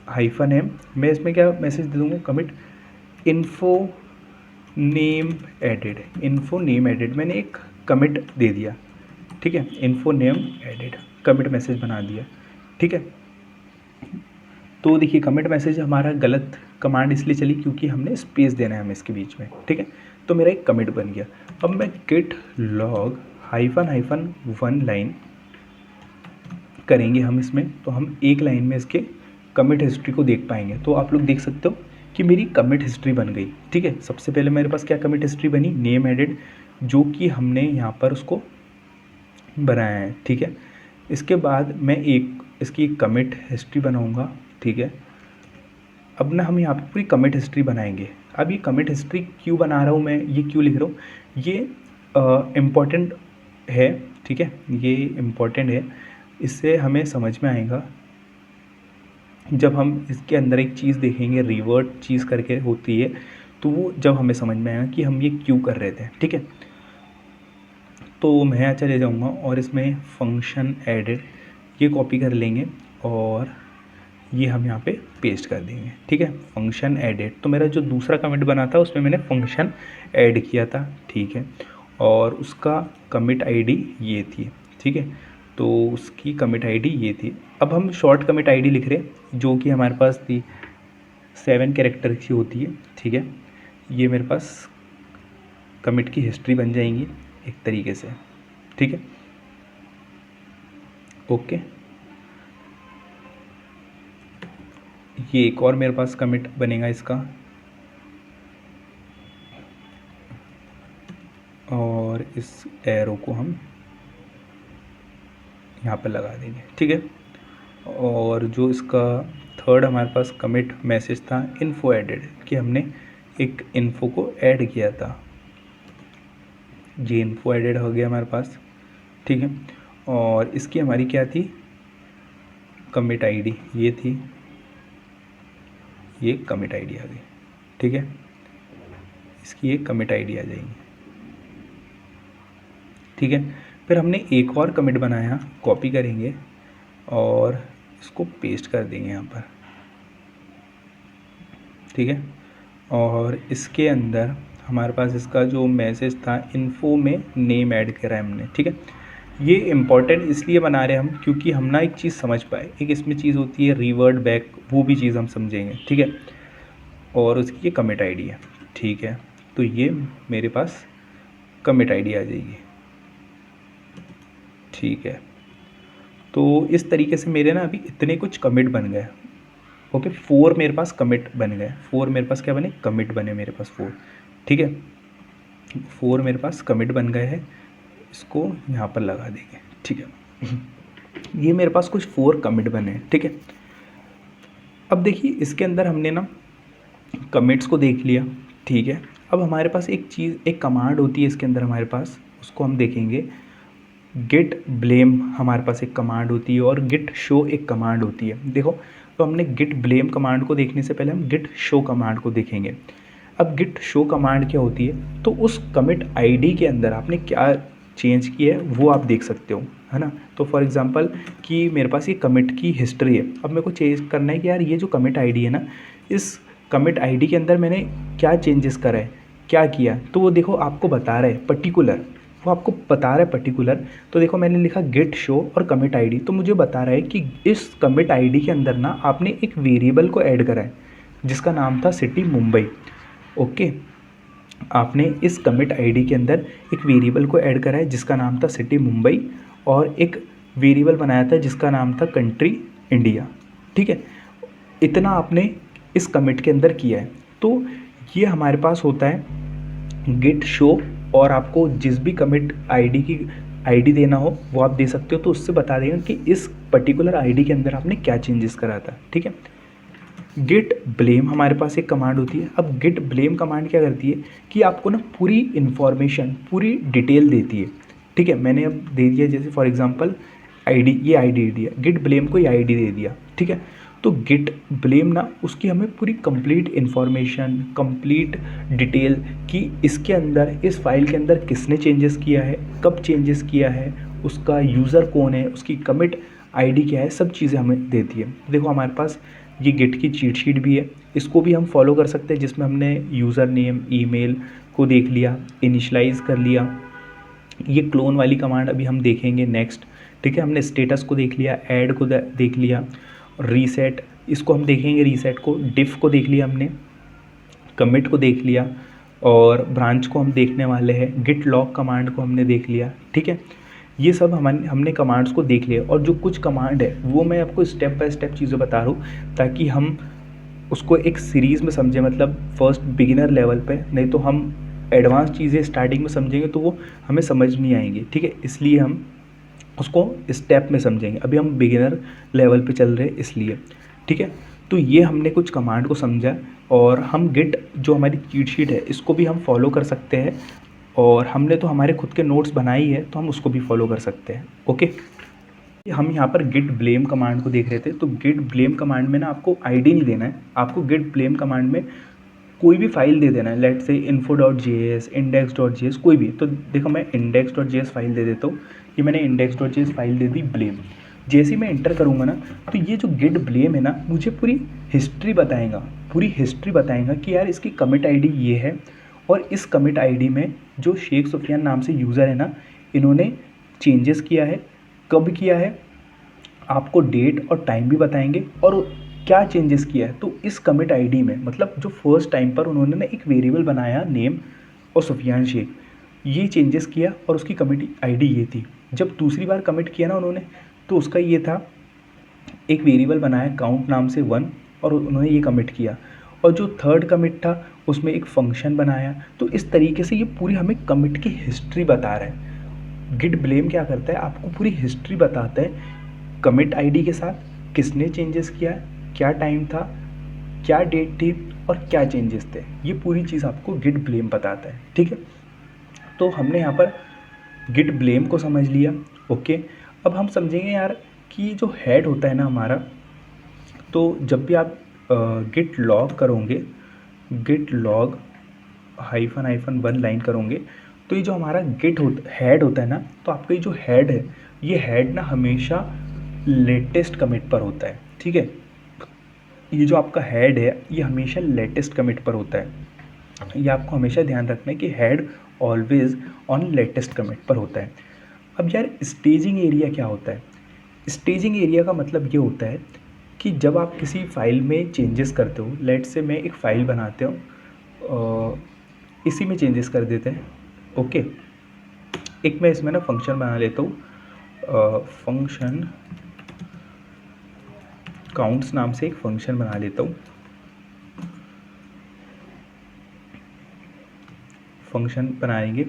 हाइफन एम, मैं इसमें क्या मैसेज दे दूँगा, commit info name added, info name added, मैंने एक कमिट दे दिया, ठीक है, info name added commit message बना दिया, ठीक है। तो देखिए कमिट मैसेज हमारा गलत कमांड इसलिए चली क्योंकि हमने स्पेस देना है हमें इसके बीच में, ठीक है। तो मेरा एक कमिट बन गया। अब मैं git log hyphen hyphen one line करेंगे हम इसमें, तो हम एक लाइन में इसके कमिट हिस्ट्री को देख पाएंगे। तो आप लोग देख सकते हो कि मेरी कमिट हिस्ट्री बन गई, ठीक है। सबसे पहले मेरे पास क्या कमिट हिस्ट्री बनी, नेम एडिड, जो कि हमने यहाँ पर उसको बनाया है, ठीक है। इसके बाद मैं एक इसकी एक कमिट हिस्ट्री बनाऊँगा, ठीक है। अब ना हम यहाँ पे पूरी कमिट हिस्ट्री बनाएंगे। अब ये कमिट हिस्ट्री क्यों बना रहा हूँ मैं, ये क्यों लिख रहा हूँ, ये इम्पॉर्टेंट है, ठीक है, ये इम्पॉर्टेंट है। इससे हमें समझ में आएगा जब हम इसके अंदर एक चीज़ देखेंगे रिवर्ट चीज़ करके होती है, तो वो जब हमें समझ में आएगा कि हम ये क्यों कर रहे थे, ठीक है। तो मैं यहाँ चले जाऊँगा और इसमें फंक्शन एडेड ये कॉपी कर लेंगे और ये हम यहाँ पे पेस्ट कर देंगे, ठीक है। फंक्शन एडेड, तो मेरा जो दूसरा कमिट बना था उसमें मैंने फंक्शन ऐड किया था, ठीक है, और उसका कमिट आईडी ये थी, ठीक है। तो उसकी कमिट आईडी ये थी। अब हम शॉर्ट कमिट आईडी लिख रहे हैं जो कि हमारे पास थी 7 कैरेक्टर की होती है, ठीक है। ये मेरे पास कमिट की हिस्ट्री बन जाएंगी एक तरीके से, ठीक है, ओके। ये एक और मेरे पास कमिट बनेगा इसका, और इस एरो को हम यहाँ पर लगा देंगे, ठीक है। और जो इसका थर्ड हमारे पास कमिट मैसेज था इन्फो एडेड, कि हमने एक इन्फो को ऐड किया था, ये इन्फो एडेड हो गया हमारे पास, ठीक है। और इसकी हमारी क्या थी, कमिट आईडी ये थी, ये कमिट आईडी आ गई, ठीक है। इसकी एक कमिट आईडी आ जाएगी, ठीक है। फिर हमने एक और कमिट बनाया, कॉपी करेंगे और इसको पेस्ट कर देंगे यहाँ पर, ठीक है। और इसके अंदर हमारे पास इसका जो मैसेज था इन्फो में नेम ऐड करा है हमने, ठीक है। ये इम्पॉर्टेंट इसलिए बना रहे हैं हम क्योंकि हम ना एक चीज़ समझ पाए, एक इसमें चीज़ होती है रिवर्ट बैक, वो भी चीज़ हम समझेंगे, ठीक है। और उसकी ये कमिट आईडी है, ठीक है। तो ये मेरे पास कमिट आईडी आ जाएगी, ठीक है। तो इस तरीके से मेरे ना अभी इतने कुछ कमिट बन गए, ओके। 4 मेरे पास कमिट बन गए, 4 मेरे पास क्या बने, कमिट बने मेरे पास 4, ठीक है। 4 मेरे पास कमिट बन गए हैं, इसको यहाँ पर लगा देंगे, ठीक है। ये मेरे पास कुछ 4 कमिट बने हैं, ठीक है। अब देखिए इसके अंदर हमने ना कमिट्स को देख लिया, ठीक है। अब हमारे पास एक चीज़, एक कमांड होती है इसके अंदर हमारे पास, उसको हम देखेंगे। गिट ब्लेम हमारे पास एक कमांड होती है और गिट शो एक कमांड होती है। देखो, तो हमने गिट ब्लेम कमांड को देखने से पहले हम गिट शो कमांड को देखेंगे। अब गिट शो कमांड क्या होती है, तो उस कमिट आईडी के अंदर आपने क्या चेंज किया है वो आप देख सकते हो, है ना। तो फॉर एग्जांपल कि मेरे पास ये कमिट की हिस्ट्री है, अब मेरे को चेंज करना है कि यार ये जो कमिट आईडी है ना, इस कमिट आईडी के अंदर मैंने क्या चेंजेस करा है, क्या किया, तो वो देखो आपको बता रहा है पर्टिकुलर, वो आपको बता रहा है पर्टिकुलर। तो देखो मैंने लिखा गिट शो और कमिट आईडी, तो मुझे बता रहा है कि इस कमिट आईडी के अंदर ना आपने एक वेरिएबल को ऐड करा है जिसका नाम था सिटी मुंबई, ओके। आपने इस कमिट आईडी के अंदर एक वेरिएबल को ऐड करा है जिसका नाम था सिटी मुंबई, और एक वेरिएबल बनाया था जिसका नाम था कंट्री इंडिया, ठीक है। इतना आपने इस कमिट के अंदर किया है। तो ये हमारे पास होता है गिट शो, और आपको जिस भी कमिट आईडी की आईडी देना हो वो आप दे सकते हो, तो उससे बता देगा कि इस पर्टिकुलर आईडी के अंदर आपने क्या चेंजेस करा था, ठीक है। गिट ब्लेम हमारे पास एक कमांड होती है। अब गिट ब्लेम कमांड क्या करती है कि आपको ना पूरी इन्फॉर्मेशन, पूरी डिटेल देती है, ठीक है। मैंने अब दे दिया, जैसे फॉर एग्जांपल आईडी, ये आईडी दिया, गिट ब्लेम को ये आईडी दे दिया, ठीक है। तो गिट ब्लेम ना उसकी हमें पूरी कंप्लीट इन्फॉर्मेशन, कंप्लीट डिटेल कि इसके अंदर, इस फाइल के अंदर किसने चेंजेस किया है, कब चेंजेस किया है, उसका यूज़र कौन है, उसकी कमिट आईडी क्या है, सब चीज़ें हमें देती है। देखो हमारे पास ये गिट की चीट शीट भी है, इसको भी हम फॉलो कर सकते हैं, जिसमें हमने यूज़र नेम, ईमेल को देख लिया, इनिशलाइज कर लिया। ये क्लोन वाली कमांड अभी हम देखेंगे नेक्स्ट, ठीक है। हमने स्टेटस को देख लिया, ऐड को देख लिया, रीसेट इसको हम देखेंगे, रीसेट को, डिफ को देख लिया हमने, कमिट को देख लिया, और ब्रांच को हम देखने वाले हैं, गिट लॉग कमांड को हमने देख लिया, ठीक है। ये सब हमने कमांड्स को देख लिया, और जो कुछ कमांड है वो मैं आपको स्टेप बाय स्टेप चीज़ें बता रहा हूँ ताकि हम उसको एक सीरीज़ में समझें, मतलब फर्स्ट बिगिनर लेवल पे, नहीं तो हम एडवांस चीज़ें स्टार्टिंग में समझेंगे तो वो हमें समझ नहीं आएंगी, ठीक है। इसलिए हम उसको स्टेप में समझेंगे, अभी हम बिगिनर लेवल पे चल रहे हैं इसलिए, ठीक है। तो ये हमने कुछ कमांड को समझा, और हम गिट जो हमारी चीट शीट है इसको भी हम फॉलो कर सकते हैं, और हमने तो हमारे खुद के नोट्स बनाए ही है तो हम उसको भी फॉलो कर सकते हैं, ओके। हम यहाँ पर गिट ब्लेम कमांड को देख रहे थे। तो गिट ब्लेम कमांड में ना आपको आईडी नहीं देना है, आपको गिट ब्लेम कमांड में कोई भी फाइल दे देना है, लेट से info.js, index.js, कोई भी। तो देखो मैं index.js फाइल दे देता हूँ, ये मैंने index.js फाइल दे दी ब्लेम। जैसे ही मैं इंटर करूँगा ना, तो ये जो गिट ब्लेम है ना मुझे पूरी हिस्ट्री बताएगा, पूरी हिस्ट्री बताएगा कि यार इसकी कमिट आईडी ये है, और इस कमिट आईडी में जो शेख सुफियान नाम से यूज़र है ना, इन्होंने चेंजेस किया है, कब किया है, आपको डेट और टाइम भी बताएंगे, और क्या चेंजेस किया है। तो इस कमिट आईडी में, मतलब जो फर्स्ट टाइम पर उन्होंने ना एक वेरिएबल बनाया नेम और सुफियान शेख, ये चेंजेस किया और उसकी कमिट आईडी ये थी। जब दूसरी बार कमिट किया ना उन्होंने, तो उसका ये था, एक वेरिएबल बनाया काउंट नाम से 1, और उन्होंने ये कमिट किया। और जो थर्ड कमिट था उसमें एक फंक्शन बनाया। तो इस तरीके से ये पूरी हमें कमिट की हिस्ट्री बता रहा है। गिट ब्लेम क्या करता है, आपको पूरी हिस्ट्री बताता है कमिट आईडी के साथ, किसने चेंजेस किया, क्या टाइम था, क्या डेट थी और क्या चेंजेस थे। ये पूरी चीज़ आपको गिट ब्लेम बताता है, ठीक है। तो हमने यहाँ पर गिट ब्लेम को समझ लिया। ओके, अब हम समझेंगे यार कि जो हेड होता है ना हमारा, तो जब भी आप गिट लॉग करोगे, git log hyphen hyphen 1 line करोगे, तो ये जो हमारा गिट हेड होता है ना, तो आपका ये जो हेड है, ये हेड ना हमेशा लेटेस्ट कमिट पर होता है, ठीक है। ये जो आपका हेड है ये हमेशा लेटेस्ट कमिट पर होता है। ये आपको हमेशा ध्यान रखना है कि head always on latest commit पर होता है। अब यार स्टेजिंग एरिया क्या होता है? स्टेजिंग एरिया का मतलब ये होता है कि जब आप किसी फाइल में चेंजेस करते हो, लेट से मैं एक फ़ाइल बनाते हो, इसी में चेंजेस कर देते हैं। ओके, एक मैं इसमें ना फंक्शन बना लेता हूँ, फंक्शन काउंट्स नाम से एक फंक्शन बना लेता हूँ। फंक्शन बनाएंगे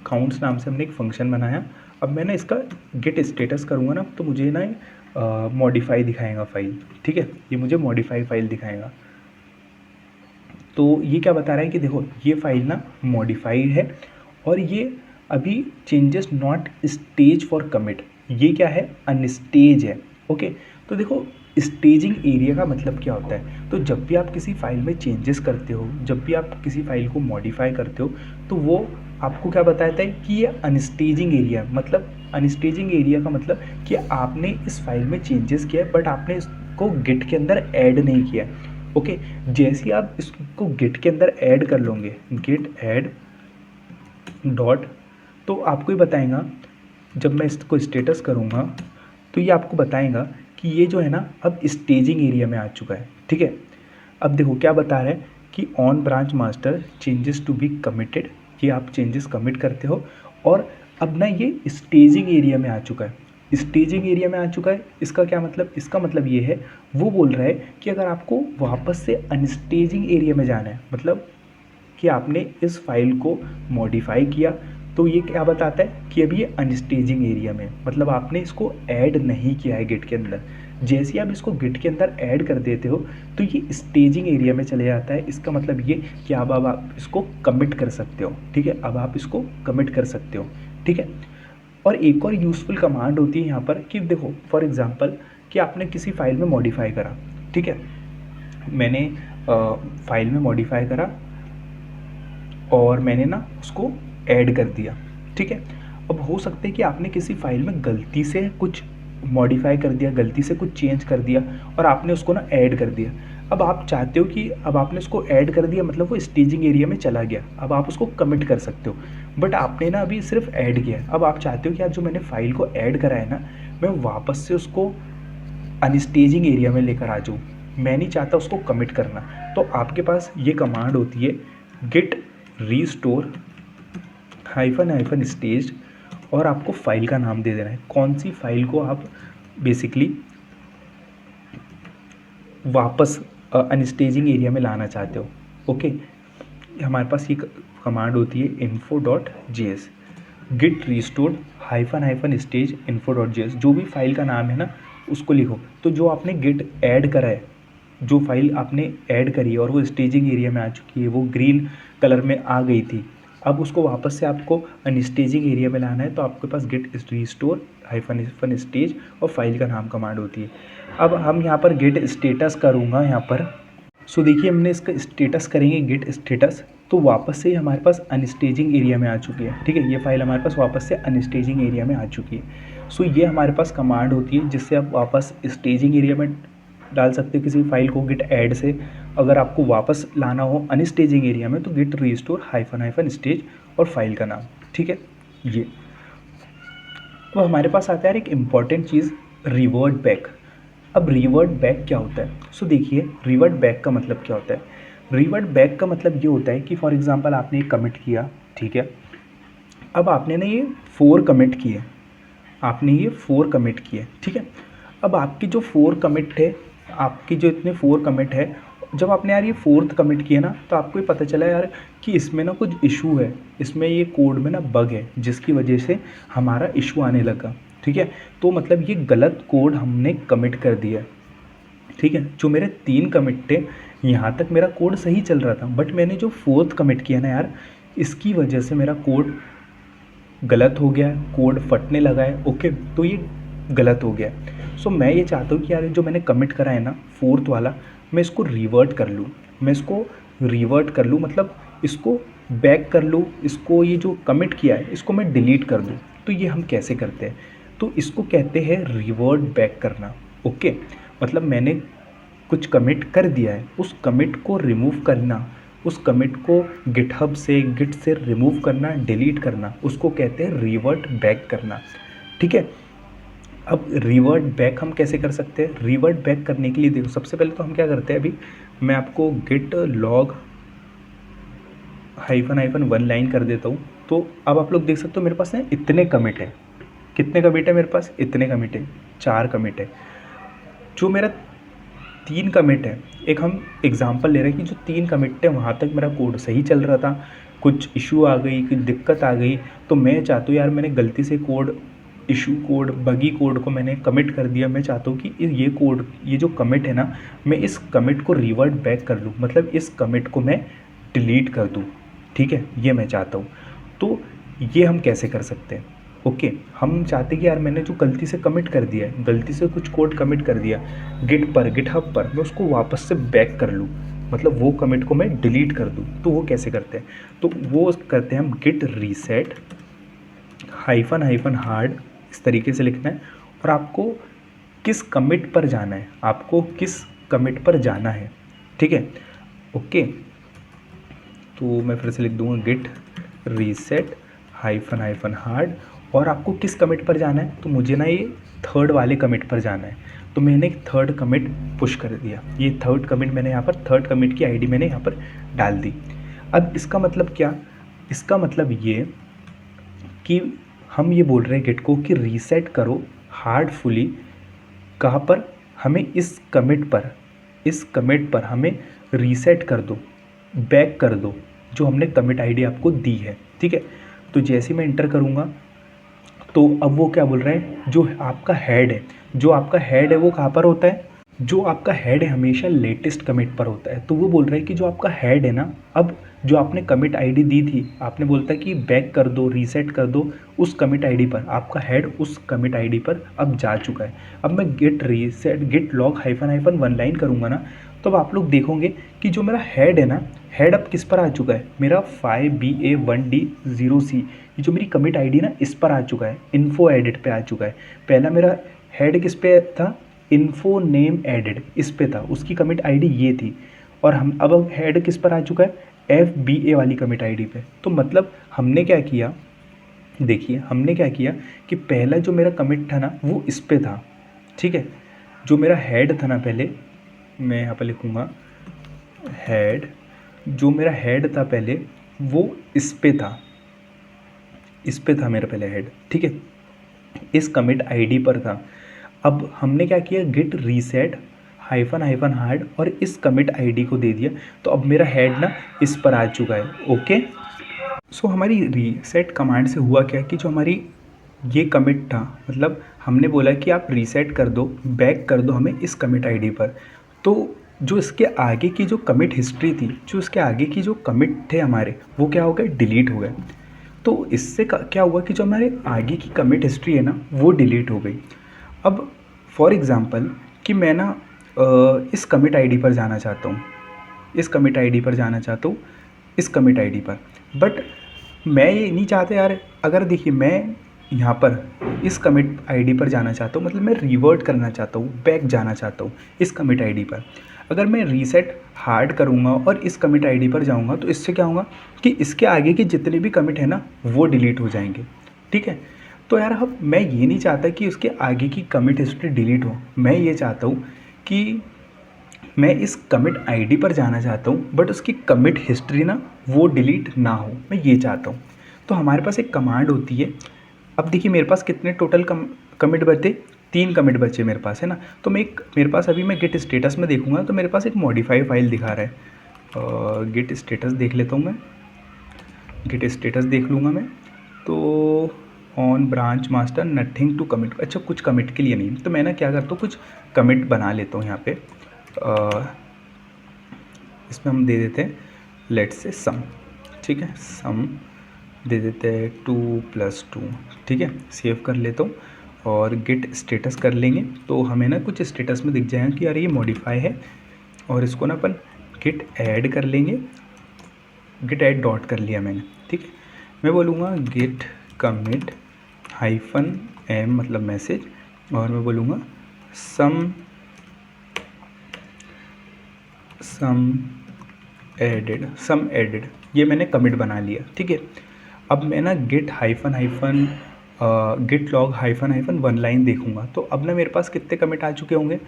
काउंट्स नाम से हमने एक फंक्शन बनाया। अब मैं ना इसका गेट स्टेटस करूँगा ना, तो मुझे ना मॉडिफाई दिखाएगा फाइल, ठीक है। ये मुझे मॉडिफाई फाइल दिखाएगा। तो ये क्या बता रहा है कि देखो ये फाइल ना मॉडिफाइड है और ये अभी changes not stage for commit, ये क्या है, अनस्टेज है। ओके, तो देखो स्टेजिंग एरिया का मतलब क्या होता है? तो जब भी आप किसी फाइल में चेंजेस करते हो, जब भी आप किसी फाइल को मॉडिफाई करते हो, तो वो आपको क्या बताता है कि ये अनस्टेजिंग एरिया, मतलब अनस्टेजिंग एरिया का मतलब कि आपने इस फाइल में चेंजेस किया है बट आपने इसको गिट के अंदर ऐड नहीं किया। ओके, जैसे ही आप इसको गिट के अंदर ऐड कर लोगे, गिट ऐड डॉट, तो आपको ही बताएगा, जब मैं इसको स्टेटस करूँगा तो ये आपको बताएगा कि ये जो है ना अब स्टेजिंग एरिया में आ चुका है, ठीक है। अब देखो क्या बता रहा है कि on branch master changes to be committed, ये आप चेंजेस कमिट करते हो और अब ना ये स्टेजिंग एरिया में आ चुका है। स्टेजिंग एरिया में आ चुका है, इसका क्या मतलब? इसका मतलब ये है, वो बोल रहा है कि अगर आपको वापस से अनस्टेजिंग एरिया में जाना है, मतलब कि आपने इस फाइल को मॉडिफाई किया, तो ये क्या बताता है कि अभी ये अनस्टेजिंग एरिया में, मतलब आपने इसको ऐड नहीं किया है गिट के अंदर। जैसे ही आप इसको गिट के अंदर ऐड कर देते हो तो ये स्टेजिंग एरिया में चले जाता है। इसका मतलब ये कि अब आप इसको कमिट कर सकते हो, ठीक है। अब आप इसको कमिट कर सकते हो, ठीक है। और एक और यूज़फुल कमांड होती है यहाँ पर कि देखो फॉर एग्जांपल कि आपने किसी फाइल में मॉडिफाई करा, ठीक है। मैंने फाइल में मॉडिफाई करा और मैंने ना उसको ऐड कर दिया, ठीक है। अब हो सकता है कि आपने किसी फाइल में गलती से कुछ मॉडिफाई कर दिया, गलती से कुछ चेंज कर दिया और आपने उसको ना ऐड कर दिया। अब आप चाहते हो कि अब आपने उसको ऐड कर दिया, मतलब वो स्टेजिंग एरिया में चला गया, अब आप उसको कमिट कर सकते हो, बट आपने ना अभी सिर्फ ऐड किया। अब आप चाहते हो कि यार जो मैंने फाइल को ऐड करा है ना, मैं वापस से उसको अनस्टेजिंग एरिया में लेकर आ जाऊँ, मैं नहीं चाहता उसको कमिट करना। तो आपके पास ये कमांड होती है git restore hyphen hyphen stage, और आपको फाइल का नाम दे देना है, कौन सी फाइल को आप बेसिकली वापस अनस्टेजिंग एरिया में लाना चाहते हो। ओके, हमारे पास ये कमांड होती है info.js, git restore hyphen hyphen stage info.js। जो भी फाइल का नाम है ना उसको लिखो। तो जो आपने गिट ऐड करा है, जो फाइल आपने ऐड करी है और वो स्टेजिंग एरिया में आ चुकी है, वो ग्रीन कलर में आ गई थी, अब उसको वापस से आपको अनस्टेजिंग एरिया में लाना है, तो आपके पास git restore hyphen hyphen stage और फाइल का नाम कमांड होती है। अब हम यहाँ पर गिट स्टेटस करूँगा यहाँ पर। सो देखिए हमने इसका स्टेटस करेंगे गिट स्टेटस, तो वापस से हमारे पास अनस्टेजिंग एरिया में आ चुकी है, ठीक है। ये फाइल हमारे पास वापस से अनस्टेजिंग एरिया में आ चुकी है। सो ये हमारे पास कमांड होती है जिससे आप वापस स्टेजिंग एरिया में डाल सकते हो किसी फाइल को गिट ऐड से। अगर आपको वापस लाना हो अनस्टेजिंग एरिया में तो git restore hyphen hyphen stage और फाइल का नाम, ठीक है। ये तो हमारे पास आता है एक इम्पॉर्टेंट चीज़, रिवर्ट बैक। अब रिवर्ट बैक क्या होता है? सो देखिए रिवर्ट बैक का मतलब क्या होता है। रिवर्ट बैक का मतलब ये होता है कि फॉर एग्जांपल आपने एक कमिट किया, ठीक है। अब आपने ना ये 4 कमिट किए, आपने ये 4 कमिट किए, ठीक है। अब आपकी जो 4 कमिट है, आपकी जो इतने 4 कमिट है, जब आपने यार ये 4th कमिट किया ना, तो आपको ये पता चला यार कि इसमें ना कुछ इशू है, इसमें ये कोड में ना बग है जिसकी वजह से हमारा इशू आने लगा, ठीक है। तो मतलब ये गलत कोड हमने कमिट कर दिया, ठीक है। जो मेरे 3 कमिट थे, यहाँ तक मेरा कोड सही चल रहा था, बट मैंने जो 4th कमिट किया ना यार, इसकी वजह से मेरा कोड गलत हो गया है, कोड फटने लगा है। ओके, तो ये गलत हो गया है। सो मैं ये चाहता हूँ कि यार जो मैंने कमिट करा है ना 4th वाला, मैं इसको रिवर्ट कर लूँ, मैं इसको रिवर्ट कर लूँ, मतलब इसको बैक कर लूँ, इसको ये जो कमिट किया है इसको मैं डिलीट कर दूँ। तो ये हम कैसे करते हैं, तो इसको कहते हैं रिवर्ट बैक करना। ओके, मतलब मैंने कुछ कमिट कर दिया है, उस कमिट को रिमूव करना, उस कमिट को गिटहब से गिट से रिमूव करना, डिलीट करना, उसको कहते हैं रिवर्ट बैक करना, ठीक है। अब रिवर्ट बैक हम कैसे कर सकते हैं, रिवर्ट बैक करने के लिए देखो सबसे पहले तो हम क्या करते हैं, अभी मैं आपको गिट लॉग -1 लाइन कर देता हूँ। तो अब आप लोग देख सकते हो मेरे पास ना इतने कमिट है, कितने कमिट है मेरे पास, इतने कमिट है, 4 कमिट है। जो मेरा 3 कमिट है, एक हम एग्जांपल ले रहे हैं कि जो 3 कमिट है वहाँ तक मेरा कोड सही चल रहा था, कुछ इशू आ गई, कुछ दिक्कत आ गई, तो मैं चाहता हूँ यार मैंने गलती से कोड इशू कोड बगी कोड को मैंने कमिट कर दिया, मैं चाहता हूँ कि ये कोड ये जो कमिट है ना, मैं इस कमिट को रिवर्ट बैक कर लूँ, मतलब इस कमिट को मैं डिलीट कर दूँ, ठीक है, ये मैं चाहता हूँ। तो ये हम कैसे कर सकते हैं, ओके। हम चाहते कि यार मैंने जो गलती से कमिट कर दिया है, गलती से कुछ कोड कमिट कर दिया गिट पर गिटहब पर, मैं उसको वापस से बैक कर लूँ, मतलब वो कमिट को मैं डिलीट कर दूँ। तो वो कैसे करते हैं, तो वो करते हैं हम गिट रीसेट -हार्ड, इस तरीके से लिखना है, और आपको किस कमिट पर जाना है, आपको किस कमिट पर जाना है, ठीक है, ओके। तो मैं फिर से लिख दूँगा गिट रीसेट -हार्ड, और आपको किस कमिट पर जाना है, तो मुझे ना ये 3rd वाले कमिट पर जाना है, तो मैंने एक 3rd कमिट पुश कर दिया, ये 3rd कमिट मैंने यहाँ पर 3rd कमिट की आईडी मैंने यहाँ पर डाल दी। अब इसका मतलब क्या, इसका मतलब ये कि हम ये बोल रहे हैं गिट को कि रीसेट करो हार्डफुली, कहाँ पर, हमें इस कमिट पर हमें रीसेट कर दो, बैक कर दो, जो हमने कमिट आईडी आपको दी है, ठीक है। तो जैसे मैं इंटर करूँगा तो अब वो क्या बोल रहे हैं, जो आपका हेड है, जो आपका हेड है वो कहाँ पर होता है, जो आपका हेड है हमेशा लेटेस्ट कमिट पर होता है। तो वो बोल रहा है कि जो आपका हेड है ना, अब जो आपने कमिट आईडी दी थी, आपने बोलता है कि बैक कर दो, रीसेट कर दो उस कमिट आईडी पर, आपका हेड उस कमिट आईडी पर अब जा चुका है। अब मैं git reset git log -1 line करूँगा ना, तो अब आप लोग देखोगे कि जो मेरा हेड है ना, हेड अब किस पर आ चुका है, मेरा 5BA1D0C, ये जो मेरी कमिट आईडी ना इस पर आ चुका है, इन्फो एडिट पे आ चुका है। पहला मेरा हेड किस पे था, इन्फो नेम एडिड, इस पे था, उसकी कमिट आईडी ये थी, और हम अब हेड किस पर आ चुका है, FBA वाली कमिट आईडी पे। तो मतलब हमने क्या किया, देखिए हमने क्या किया कि पहला जो मेरा कमिट था ना वो इस पे था, ठीक है। जो मेरा हेड था ना, पहले मैं यहाँ पर लिखूँगा हेड, जो मेरा हेड था पहले वो इस पे था, इस पे था मेरा पहले हेड, ठीक है, इस कमिट आईडी पर था। अब हमने क्या किया, गिट रीसेट -हार्ड और इस कमिट आईडी को दे दिया, तो अब मेरा हेड ना इस पर आ चुका है, ओके। सो हमारी रीसेट कमांड से हुआ क्या कि जो हमारी ये कमिट था, मतलब हमने बोला कि आप रीसेट कर दो, बैक कर दो हमें इस कमिट आईडी पर, तो जो इसके आगे की जो कमिट हिस्ट्री थी, जो इसके आगे की जो कमिट थे हमारे, वो क्या हो गए, डिलीट हो गए। तो इससे क्या हुआ कि जो हमारे आगे की कमिट हिस्ट्री है ना वो डिलीट हो गई। अब फॉर एग्ज़ाम्पल कि मैं ना इस कमिट आईडी पर जाना चाहता हूँ, इस कमिट आईडी पर जाना चाहता हूँ, इस कमिट आईडी पर, बट मैं ये नहीं चाहता यार, अगर देखिए मैं यहाँ पर इस कमिट आईडी पर जाना चाहता हूँ, मतलब मैं रिवर्ट करना चाहता हूँ, बैक जाना चाहता हूँ इस कमिट आईडी पर। अगर मैं रीसेट हार्ड करूँगा और इस कमिट आईडी पर जाऊँगा तो इससे क्या होगा कि इसके आगे के जितने भी कमिट है ना वो डिलीट हो जाएंगे, ठीक है। तो यार अब मैं ये नहीं चाहता कि उसके आगे की कमिट हिस्ट्री डिलीट हो, मैं ये चाहता हूँ कि मैं इस कमिट आईडी पर जाना चाहता हूँ बट उसकी कमिट हिस्ट्री ना वो डिलीट ना हो, मैं ये चाहता हूँ। तो हमारे पास एक कमांड होती है। अब देखिए मेरे पास कितने टोटल कमिट बचे, 3 कमिट बचे मेरे पास, है ना। तो मेरे पास अभी मैं गिट स्टेटस में देखूंगा तो मेरे पास एक मॉडिफाई फाइल दिखा रहा है, गिट स्टेटस देख लेता हूँ मैं, गिट स्टेटस देख लूँगा मैं। तो on branch master nothing to commit. अच्छा, कुछ कमिट के लिए नहीं, तो मैं ना क्या करता हूँ, कुछ कमिट बना लेता हूँ यहाँ पे। इसमें हम दे देते हैं लेट्स से सम, ठीक है, सम दे देते हैं 2 + 2, ठीक है। सेव कर लेता हूँ और गिट स्टेटस कर लेंगे, तो हमें ना कुछ स्टेटस में दिख जाएगा कि यार ये मॉडिफाई है, और इसको ना अपन गिट ऐड कर लेंगे। गिट ऐड डॉट कर लिया मैंने, ठीक है। मैं बोलूँगा गिट कमिट -m मतलब मैसेज, और मैं बोलूँगा सम एडेड, ये मैंने कमिट बना लिया, ठीक है। अब मैं ना गिट गिट लॉग --- 1 लाइन देखूंगा, तो अब ना मेरे पास कितने कमिट आ चुके होंगे,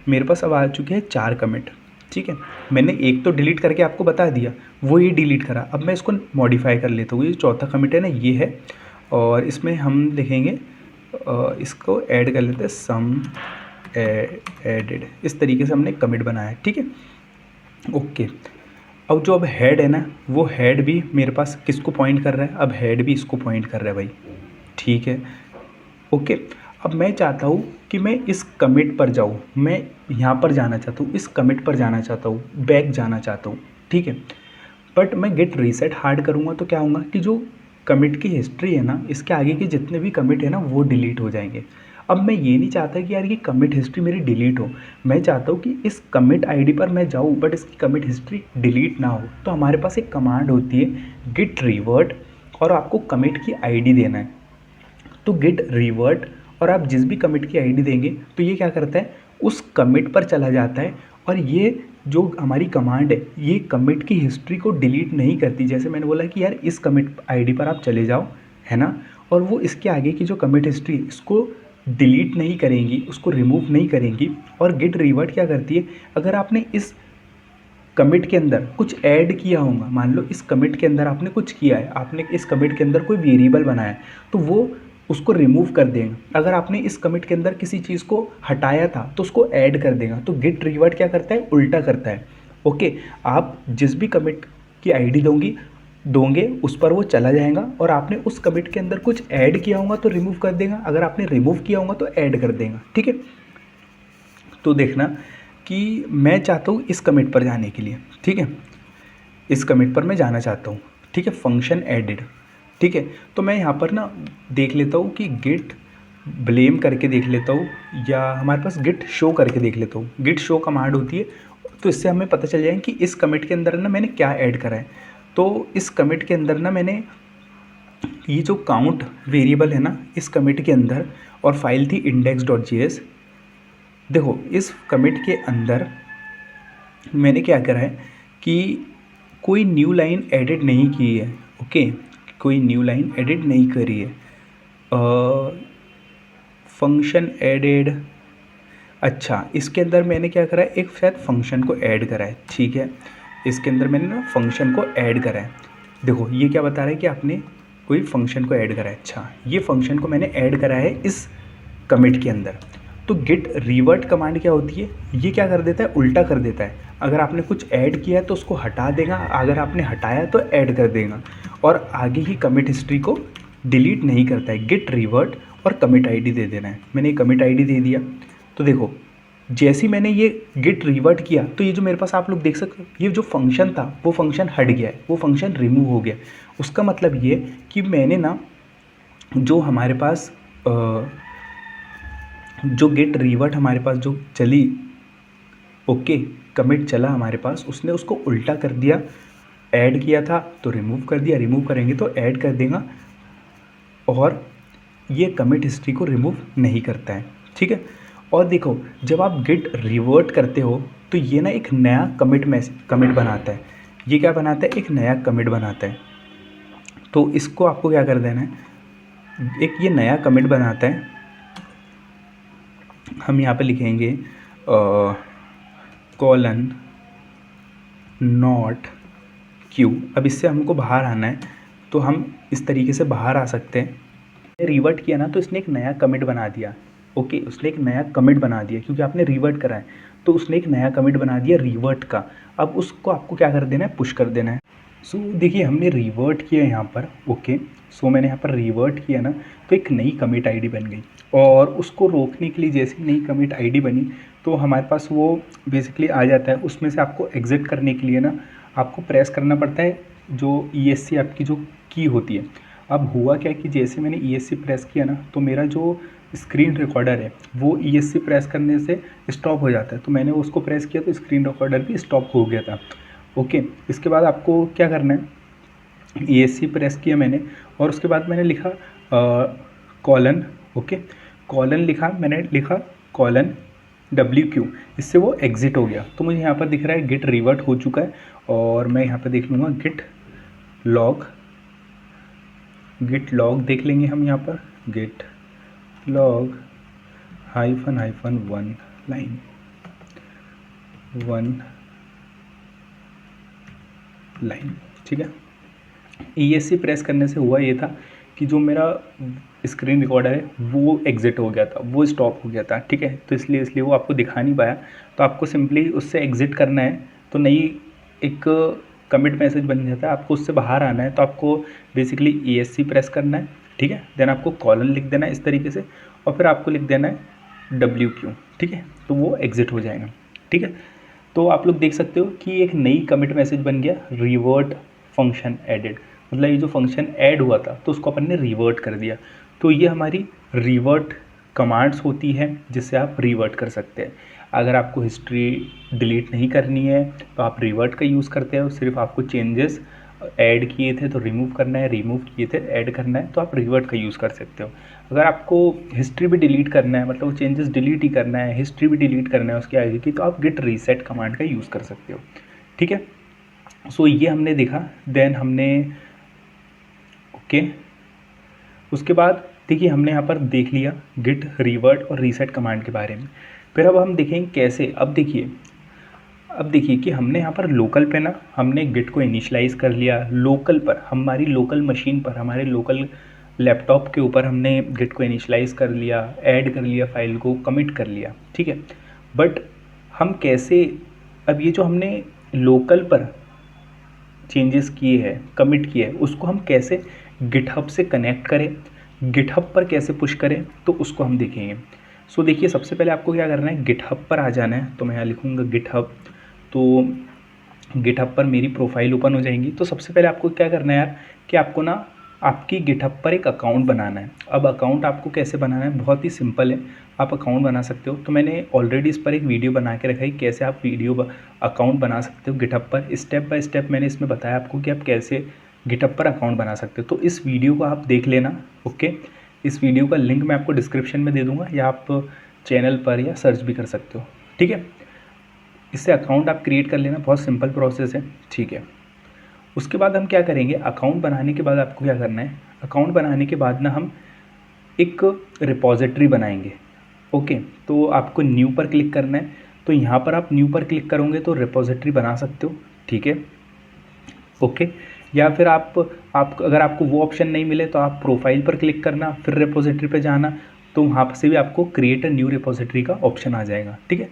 मेरे पास अब आ चुके हैं 4 कमिट, ठीक है। मैंने एक तो डिलीट करके आपको बता दिया, वो ये डिलीट करा। अब मैं इसको मॉडिफाई कर लेता हूँ, ये चौथा कमिट है ना, ये है, और इसमें हम लिखेंगे इसको ऐड कर लेते हैं सम एडेड। इस तरीके से हमने कमिट बनाया है, ठीक है, ओके। अब जो अब हेड है ना, वो हेड भी मेरे पास किसको पॉइंट कर रहा है, अब हेड भी इसको पॉइंट कर रहा है भाई, ठीक है, ओके। अब मैं चाहता हूँ कि मैं इस कमिट पर जाऊँ, मैं यहाँ पर जाना चाहता हूँ, इस कमिट पर जाना चाहता हूँ, बैक जाना चाहता हूँ, ठीक है। बट मैं गिट रीसेट हार्ड करूँगा तो क्या होगा कि जो कमिट की हिस्ट्री है ना, इसके आगे के जितने भी कमिट है ना, वो डिलीट हो जाएंगे। अब मैं ये नहीं चाहता कि यार ये कमिट हिस्ट्री मेरी डिलीट हो, मैं चाहता हूँ कि इस कमिट आईडी पर मैं जाऊँ बट इसकी कमिट हिस्ट्री डिलीट ना हो। तो हमारे पास एक कमांड होती है गिट रिवर्ट, और आपको कमिट की आईडी देना है। तो गिट रिवर्ट, और आप जिस भी कमिट की आईडी देंगे तो ये क्या करता है, उस कमिट पर चला जाता है, और ये जो हमारी कमांड है ये कमिट की हिस्ट्री को डिलीट नहीं करती। जैसे मैंने बोला कि यार इस कमिट आईडी पर आप चले जाओ, है ना, और वो इसके आगे की जो कमिट हिस्ट्री इसको डिलीट नहीं करेंगी, उसको रिमूव नहीं करेंगी। और गिट रिवर्ट क्या करती है, अगर आपने इस कमिट के अंदर कुछ ऐड किया होगा, मान लो इस कमिट के अंदर आपने कुछ किया है, आपने इस कमिट के अंदर कोई वेरिएबल बनाया है, तो वो उसको रिमूव कर देगा। अगर आपने इस कमिट के अंदर किसी चीज़ को हटाया था तो उसको ऐड कर देगा। तो गिट रिवर्ट क्या करता है, उल्टा करता है, ओके। आप जिस भी कमिट की आईडी दोगे उस पर वो चला जाएगा, और आपने उस कमिट के अंदर कुछ ऐड किया होगा तो रिमूव कर देगा, अगर आपने रिमूव किया होगा तो ऐड कर देगा, ठीक है। तो देखना कि मैं चाहता हूँ इस कमिट पर जाने के लिए, ठीक है, इस कमिट पर मैं जाना चाहता हूँ, ठीक है, फंक्शन एडेड, ठीक है। तो मैं यहाँ पर ना देख लेता हूँ कि गिट ब्लेम करके देख लेता हूँ, या हमारे पास गिट शो करके देख लेता हूँ। गिट शो कमांड होती है, तो इससे हमें पता चल जाएगा कि इस कमिट के अंदर ना मैंने क्या ऐड करा है। तो इस कमिट के अंदर ना मैंने ये जो काउंट वेरिएबल है ना इस कमिट के अंदर, और फाइल थी index.js। देखो इस कमिट के अंदर मैंने क्या करा है कि कोई न्यू लाइन एडिट नहीं की है, ओके, कोई न्यू लाइन एडिट नहीं करी है। फंक्शन एडेड, अच्छा इसके अंदर मैंने क्या करा है, एक शायद फंक्शन को ऐड करा है, ठीक है, इसके अंदर मैंने ना फंक्शन को ऐड करा है। देखो ये क्या बता रहा है कि आपने कोई फंक्शन को ऐड करा है। अच्छा, ये फंक्शन को मैंने ऐड करा है इस कमिट के अंदर। तो गिट रिवर्ट कमांड क्या होती है, ये क्या कर देता है, उल्टा कर देता है। अगर आपने कुछ ऐड किया है तो उसको हटा देगा, अगर आपने हटाया तो ऐड कर देगा, और आगे ही कमिट हिस्ट्री को डिलीट नहीं करता है। गिट रिवर्ट और कमिट आईडी दे देना है। मैंने कमिट आईडी दे दिया, तो देखो जैसे ही मैंने ये गिट रिवर्ट किया तो ये जो मेरे पास आप लोग देख सकते हो, ये जो फंक्शन था वो फंक्शन हट गया है, वो फंक्शन रिमूव हो गया। उसका मतलब ये कि मैंने ना जो हमारे पास जो गेट रिवर्ट हमारे पास जो चली, ओके, कमिट चला हमारे पास, उसने उसको उल्टा कर दिया। ऐड किया था तो रिमूव कर दिया, रिमूव करेंगे तो ऐड कर देगा, और ये कमिट हिस्ट्री को रिमूव नहीं करता है, ठीक है। और देखो जब आप गिट रिवर्ट करते हो तो ये ना एक नया कमिट बनाता है। ये क्या बनाता है, एक नया कमिट बनाता है। तो इसको आपको क्या कर देना है, एक ये नया कमिट बनाता है। हम यहाँ पे लिखेंगे कॉलन नॉट क्यू। अब इससे हमको बाहर आना है, तो हम इस तरीके से बाहर आ सकते हैं। रिवर्ट किया ना तो इसने एक नया कमिट बना दिया, ओके, उसने एक नया कमिट बना दिया क्योंकि आपने रिवर्ट करा है, तो उसने एक नया कमिट बना दिया रिवर्ट का। अब उसको आपको क्या कर देना है, पुश कर देना है। सो देखिए हमने रिवर्ट किया यहाँ पर। ओके, सो मैंने यहाँ पर रिवर्ट किया ना, तो एक नई कमिट आईडी बन गई। और उसको रोकने के लिए जैसे नई कमिट आईडी बनी तो हमारे पास वो बेसिकली आ जाता है। उसमें से आपको एग्ज़िट करने के लिए ना आपको प्रेस करना पड़ता है जो ESC आपकी जो की होती है। अब हुआ क्या कि जैसे मैंने ESC प्रेस किया ना तो मेरा जो स्क्रीन रिकॉर्डर है वो ESC प्रेस करने से स्टॉप हो जाता है। तो मैंने उसको प्रेस किया तो स्क्रीन रिकॉर्डर भी स्टॉप हो गया था। ओके, इसके बाद आपको क्या करना है, ESC प्रेस किया मैंने और उसके बाद मैंने लिखा कॉलन। ओके, कॉलन लिखा, मैंने लिखा कॉलन WQ, इससे वो एग्ज़िट हो गया। तो मुझे यहाँ पर दिख रहा है गिट रिवर्ट हो चुका है। और मैं यहाँ पर देख लूँगा गिट लॉग देख लेंगे हम यहाँ पर, गिट लॉग -1 लाइन, ठीक है। ESC प्रेस करने से हुआ ये था कि जो मेरा स्क्रीन रिकॉर्डर है वो एग्ज़िट हो गया था, वो स्टॉप हो गया था, ठीक है। तो इसलिए वो आपको दिखा नहीं पाया। तो आपको सिंपली उससे एग्ज़िट करना है तो नई एक कमिट मैसेज बन जाता है, आपको उससे बाहर आना है। तो आपको बेसिकली ESC प्रेस करना है, ठीक है। देन आपको कॉलन लिख देना है इस तरीके से और फिर आपको लिख देना है WQ, ठीक है। तो वो एग्ज़िट हो जाएगा, ठीक है। तो आप लोग देख सकते हो कि एक नई कमिट मैसेज बन गया, रिवर्ट फंक्शन एडेड। मतलब ये जो फंक्शन ऐड हुआ था तो उसको अपन ने रिवर्ट कर दिया। तो ये हमारी रिवर्ट कमांड्स होती हैं जिससे आप रिवर्ट कर सकते हैं। अगर आपको हिस्ट्री डिलीट नहीं करनी है तो आप रिवर्ट का यूज़ करते हो। सिर्फ आपको चेंजेस ऐड किए थे तो रिमूव करना है, रिमूव किए थे ऐड करना है, तो आप रिवर्ट का यूज़ कर सकते हो। अगर आपको हिस्ट्री भी डिलीट करना है, मतलब वो चेंजेस डिलीट ही करना है, हिस्ट्री भी डिलीट करना है उसके आगे की, तो आप गिट रीसेट कमांड का यूज़ कर सकते हो, ठीक है। सो ये हमने देखा। देन हमने ओके, उसके बाद देखिए हमने यहाँ पर देख लिया गिट रिवर्ट और रीसेट कमांड के बारे में। फिर अब हम देखेंगे कैसे। अब देखिए कि हमने यहाँ पर लोकल पे ना हमने गिट को इनिशियलाइज़ कर लिया। लोकल पर, हमारी लोकल मशीन पर, हमारे लोकल लैपटॉप के ऊपर हमने गिट को इनिशियलाइज़ कर लिया, ऐड कर लिया, फाइल को कमिट कर लिया, ठीक है। बट हम कैसे, अब ये जो हमने लोकल पर चेंजेस किए हैं, कमिट किए हैं, उसको हम कैसे गिटहब से कनेक्ट करें, गिटहब पर कैसे पुश करें, तो उसको हम देखेंगे। सो देखिए सबसे पहले आपको क्या करना है, गिटहब पर आ जाना है। तो मैं यहाँ लिखूँगा गिटहब, तो गिटहब पर मेरी प्रोफाइल ओपन हो जाएंगी। तो सबसे पहले आपको क्या करना है यार कि आपको ना आपकी गिटहब पर एक अकाउंट बनाना है। अब अकाउंट आपको कैसे बनाना है, बहुत ही सिंपल है, आप अकाउंट बना सकते हो। तो मैंने ऑलरेडी इस पर एक वीडियो बना के रखा है कैसे आप अकाउंट बना सकते हो गिटहब पर। स्टेप बाय स्टेप मैंने इसमें बताया आपको कि आप कैसे गिटहब पर अकाउंट बना सकते हो। तो इस वीडियो को आप देख लेना, ओके। इस वीडियो का लिंक मैं आपको डिस्क्रिप्शन में दे दूँगा या आप चैनल पर या सर्च भी कर सकते हो, ठीक है। इससे अकाउंट आप क्रिएट कर लेना, बहुत सिंपल प्रोसेस है, ठीक है। उसके बाद हम क्या करेंगे, अकाउंट बनाने के बाद आपको क्या करना है, अकाउंट बनाने के बाद ना हम एक रिपॉजिटरी बनाएंगे, ओके। तो आपको न्यू पर क्लिक करना है। तो यहाँ पर आप न्यू पर क्लिक करोगे तो रिपॉजिटरी बना सकते हो, ठीक है, ओके। या फिर आप अगर आपको वो ऑप्शन नहीं मिले तो आप प्रोफाइल पर क्लिक करना, फिर रिपॉजिटरी पे जाना, तो वहाँ से भी आपको क्रिएट अ न्यू रिपॉजिटरी का ऑप्शन आ जाएगा, ठीक है।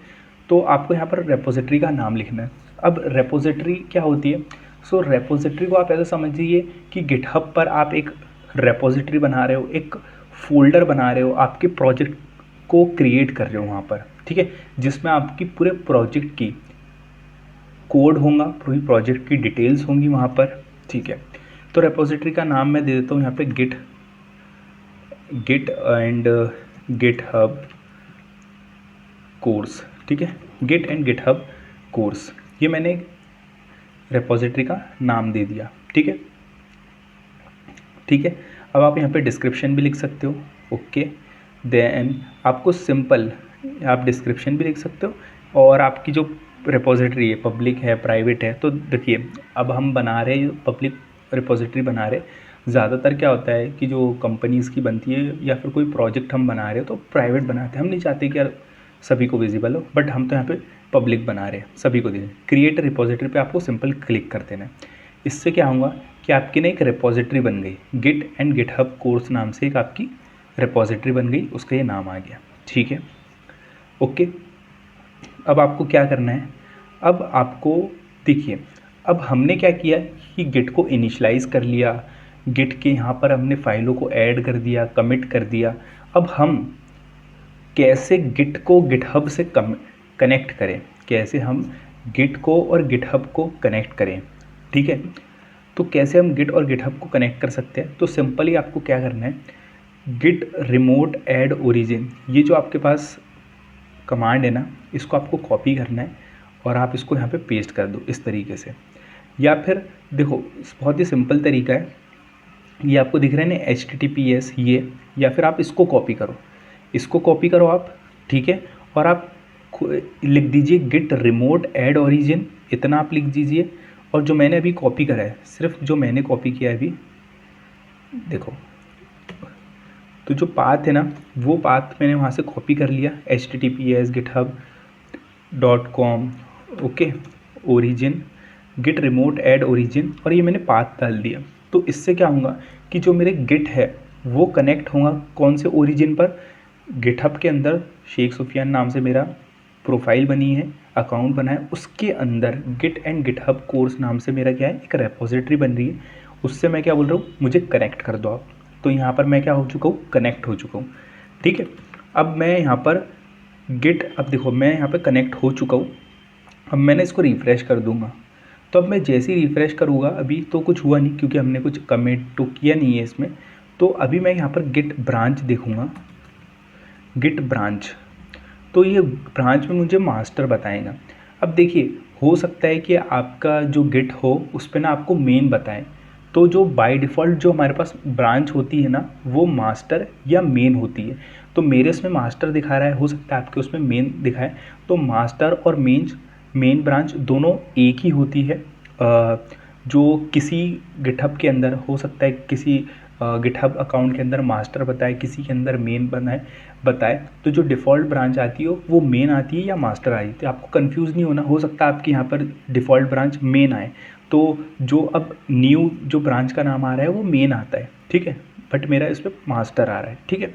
तो आपको यहाँ पर रिपॉजिटरी का नाम लिखना है। अब रिपॉजिटरी क्या होती है, सो रिपॉजिटरी को आप ऐसा समझिए कि गिटहब पर आप एक रिपॉजिटरी बना रहे हो, एक फोल्डर बना रहे हो, आपके प्रोजेक्ट को क्रिएट कर रहे हो वहाँ पर, ठीक है, जिसमें आपकी पूरे प्रोजेक्ट की कोड होगा, पूरी प्रोजेक्ट की डिटेल्स होंगी वहाँ पर, ठीक है। तो रिपॉजिटरी का नाम मैं दे देता हूँ यहाँ पे गिट एंड गिटहब कोर्स, ठीक है, गिट एंड गिटहब कोर्स, ये मैंने रिपॉजिटरी का नाम दे दिया, ठीक है, ठीक है। अब आप यहाँ पे डिस्क्रिप्शन भी लिख सकते हो, ओके। देन आपको सिंपल आप डिस्क्रिप्शन भी लिख सकते हो और आपकी जो रिपॉजिटरी है पब्लिक है प्राइवेट है। तो देखिए अब हम बना रहे हैं पब्लिक रिपॉजिटरी बना रहे, ज़्यादातर क्या होता है कि जो कंपनीज़ की बनती है या फिर कोई प्रोजेक्ट हम बना रहे हो तो प्राइवेट बनाते हैं, हम नहीं चाहते कि यार सभी को विजिबल हो, बट हम तो यहाँ पे पब्लिक बना रहे हैं, सभी को दें। क्रिएट रिपॉजिटरी पे आपको सिंपल क्लिक कर देना है। इससे क्या होगा कि आपकी ना एक रिपॉजिटरी बन गई, गिट एंड गिटहब कोर्स नाम से एक आपकी रिपॉजिटरी बन गई, उसका ये नाम आ गया, ठीक है, ओके। अब आपको क्या करना है, अब आपको देखिए अब हमने क्या किया कि गिट को इनिशलाइज कर लिया, गिट के यहाँ पर हमने फाइलों को ऐड कर दिया, कमिट कर दिया। अब हम कैसे गिट को गिटहब से कनेक्ट करें, कैसे हम गिट को और गिटहब को कनेक्ट करें, ठीक है। तो कैसे हम गिट और गिटहब को कनेक्ट कर सकते हैं, तो सिंपली आपको क्या करना है, गिट रिमोट ऐड ओरिजिन, ये जो आपके पास कमांड है ना, इसको आपको कॉपी करना है और आप इसको यहाँ पे पेस्ट कर दो इस तरीके से। या फिर देखो बहुत ही सिंपल तरीका है, ये आपको दिख रहा है ना HTTPS ये, या फिर आप इसको कॉपी करो, इसको कॉपी करो आप, ठीक है। और आप लिख दीजिए गिट रिमोट ऐड ओरिजिन, इतना आप लिख दीजिए। और जो मैंने अभी कॉपी करा है, सिर्फ जो मैंने कॉपी किया है अभी देखो, तो जो पाथ है ना वो पाथ मैंने वहाँ से कॉपी कर लिया, HTTPS github.com, okay, origin git remote add origin, और ये मैंने पाथ डाल दिया। तो इससे क्या होगा कि जो मेरे गिट है वो कनेक्ट होगा कौन से ओरिजिन पर, गिटहब के अंदर शेख सुफियान नाम से मेरा प्रोफाइल बनी है, अकाउंट बना है, उसके अंदर गिट एंड गिटहब कोर्स नाम से मेरा क्या है एक रेपोजिटरी बन रही है, उससे मैं क्या बोल रहा हूँ, मुझे कनेक्ट कर दो आप। तो यहाँ पर मैं क्या हो चुका हूँ, कनेक्ट हो चुका हूँ, ठीक है। अब मैं यहाँ पर गिट, अब देखो मैं यहाँ पर कनेक्ट हो चुका हूँ। अब मैंने इसको रिफ़्रेश कर दूँगा, तो अब मैं जैसे ही रिफ़्रेश करूँगा, अभी तो कुछ हुआ नहीं क्योंकि हमने कुछ कमिट तो किया नहीं है इसमें। तो अभी मैं यहाँ पर गिट ब्रांच देखूँगा, गिट ब्रांच, तो ये ब्रांच में मुझे मास्टर बताएगा। अब देखिए हो सकता है कि आपका जो गिट हो उस पर ना आपको मेन बताएं, तो जो बाय डिफ़ॉल्ट जो हमारे पास ब्रांच होती है ना वो मास्टर या मेन होती है। तो मेरे इसमें मास्टर दिखा रहा है, हो सकता है आपके उसमें मेन दिखाए। तो मास्टर और मेन ब्रांच दोनों एक ही होती है। जो किसी गिटहब के अंदर हो सकता है, किसी गिटहब अकाउंट के अंदर मास्टर बताए, किसी के अंदर मेन बताए, तो जो डिफ़ॉल्ट ब्रांच आती है वो मेन आती है या मास्टर आई, तो आपको कंफ्यूज नहीं होना। हो सकता है आपके यहाँ पर डिफ़ॉल्ट ब्रांच मेन आए, तो जो अब न्यू जो ब्रांच का नाम आ रहा है वो मेन आता है, ठीक है, बट मेरा इस पर मास्टर आ रहा है, ठीक है।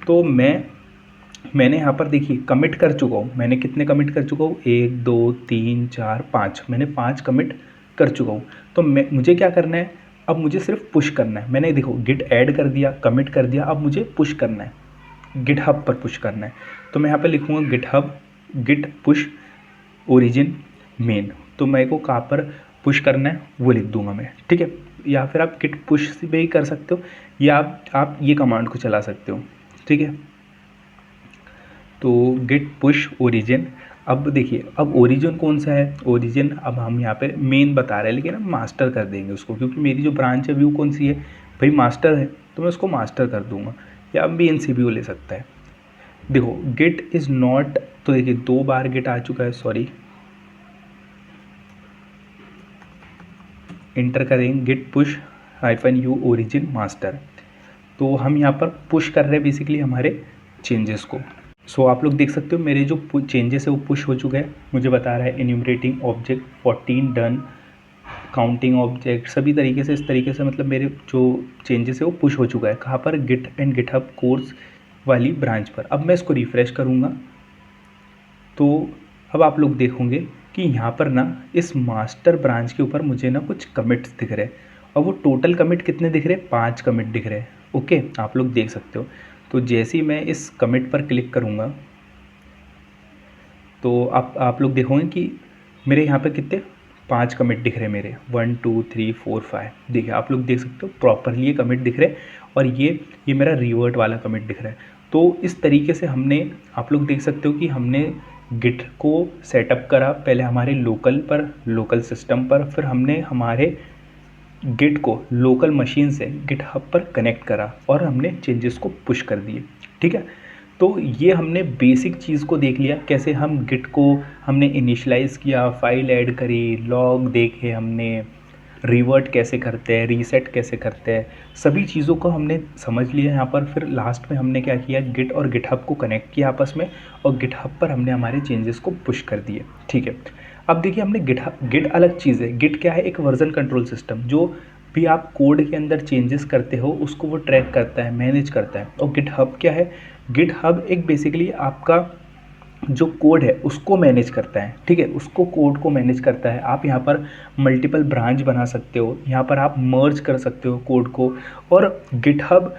तो मैंने यहाँ पर देखिए कमिट कर चुका हूँ, मैंने कितने कमिट कर चुका हूँ, 1 2 3 4 5, मैंने 5 कमिट कर चुका हूँ। तो मुझे क्या करना है, अब मुझे सिर्फ पुश करना है। मैंने देखो गिट ऐड कर दिया, कमिट कर दिया, अब मुझे पुश करना है, गिटहब पर पुश करना है। तो मैं यहाँ पर लिखूँगा GitHub git push origin main, तो मेरे को कहाँ पर पुश करना है वो लिख दूंगा मैं, ठीक है। या फिर आप गिट पुश से भी कर सकते हो, या आप ये कमांड को चला सकते हो, ठीक है। तो गिट पुश ओरिजिन, अब देखिए अब ओरिजिन कौन सा है, ओरिजिन अब हम यहाँ पे मेन बता रहे हैं, लेकिन हम मास्टर कर देंगे उसको, क्योंकि मेरी जो ब्रांच है व्यू कौन सी है भाई, मास्टर है, तो मैं उसको मास्टर कर दूंगा, या मेन से भी वो ले सकता है। देखो गिट इज़ नॉट, तो देखिए 2 बार गिट आ चुका है, सॉरी, इंटर करेंगे git push -u origin master, तो हम यहाँ पर पुश कर रहे हैं बेसिकली हमारे चेंजेस को। सो आप लोग देख सकते हो मेरे जो चेंजेस है वो पुश हो चुका है, मुझे बता रहा है इन्यूमरेटिंग ऑब्जेक्ट 14 डन, काउंटिंग ऑब्जेक्ट, सभी तरीके से, इस तरीके से मतलब मेरे जो चेंजेस है वो पुश हो चुका है। कहाँ पर, गिट एंड गिटहब कोर्स वाली ब्रांच पर। अब मैं इसको रिफ़्रेश करूँगा, तो अब आप लोग देखोगे कि यहाँ पर ना इस मास्टर ब्रांच के ऊपर मुझे ना कुछ कमिट्स दिख रहे हैं, और वो टोटल कमिट कितने दिख रहे हैं, 5 कमिट दिख रहे हैं, ओके, आप लोग देख सकते हो। तो जैसे ही मैं इस कमिट पर क्लिक करूँगा, तो आप लोग देखोगे कि मेरे यहाँ पर कितने 5 कमिट दिख रहे हैं मेरे, 1 2 3 4 5, देखिए आप लोग देख सकते हो प्रॉपरली ये कमिट दिख रहे हैं, और ये मेरा रिवर्ट वाला कमिट दिख रहा है। तो इस तरीके से हमने, आप लोग देख सकते हो कि हमने गिट को सेटअप करा पहले हमारे लोकल सिस्टम पर, फिर हमने हमारे गिट को लोकल मशीन से गिटहब पर कनेक्ट करा, और हमने चेंजेस को पुश कर दिए, ठीक है। तो ये हमने बेसिक चीज़ को देख लिया, कैसे हम गिट को हमने इनिशियलाइज़ किया, फाइल ऐड करी, लॉग देखे हमने, रिवर्ट कैसे करते हैं, रीसेट कैसे करते हैं, सभी चीज़ों को हमने समझ लिया यहाँ पर। फिर लास्ट में हमने क्या किया, गिट और गिटहब को कनेक्ट किया आपस में, और गिटहब पर हमने हमारे चेंजेस को पुश कर दिए, ठीक है। अब देखिए हमने गिट अलग चीज़ है, गिट क्या है, एक वर्जन कंट्रोल सिस्टम, जो भी आप कोड के अंदर चेंजेस करते हो उसको वो ट्रैक करता है, मैनेज करता है। और गिटहब क्या है, गिटहब एक बेसिकली आपका जो कोड है उसको मैनेज करता है, ठीक है, उसको कोड को मैनेज करता है। आप यहाँ पर मल्टीपल ब्रांच बना सकते हो, यहाँ पर आप मर्ज कर सकते हो कोड को। और गिटहब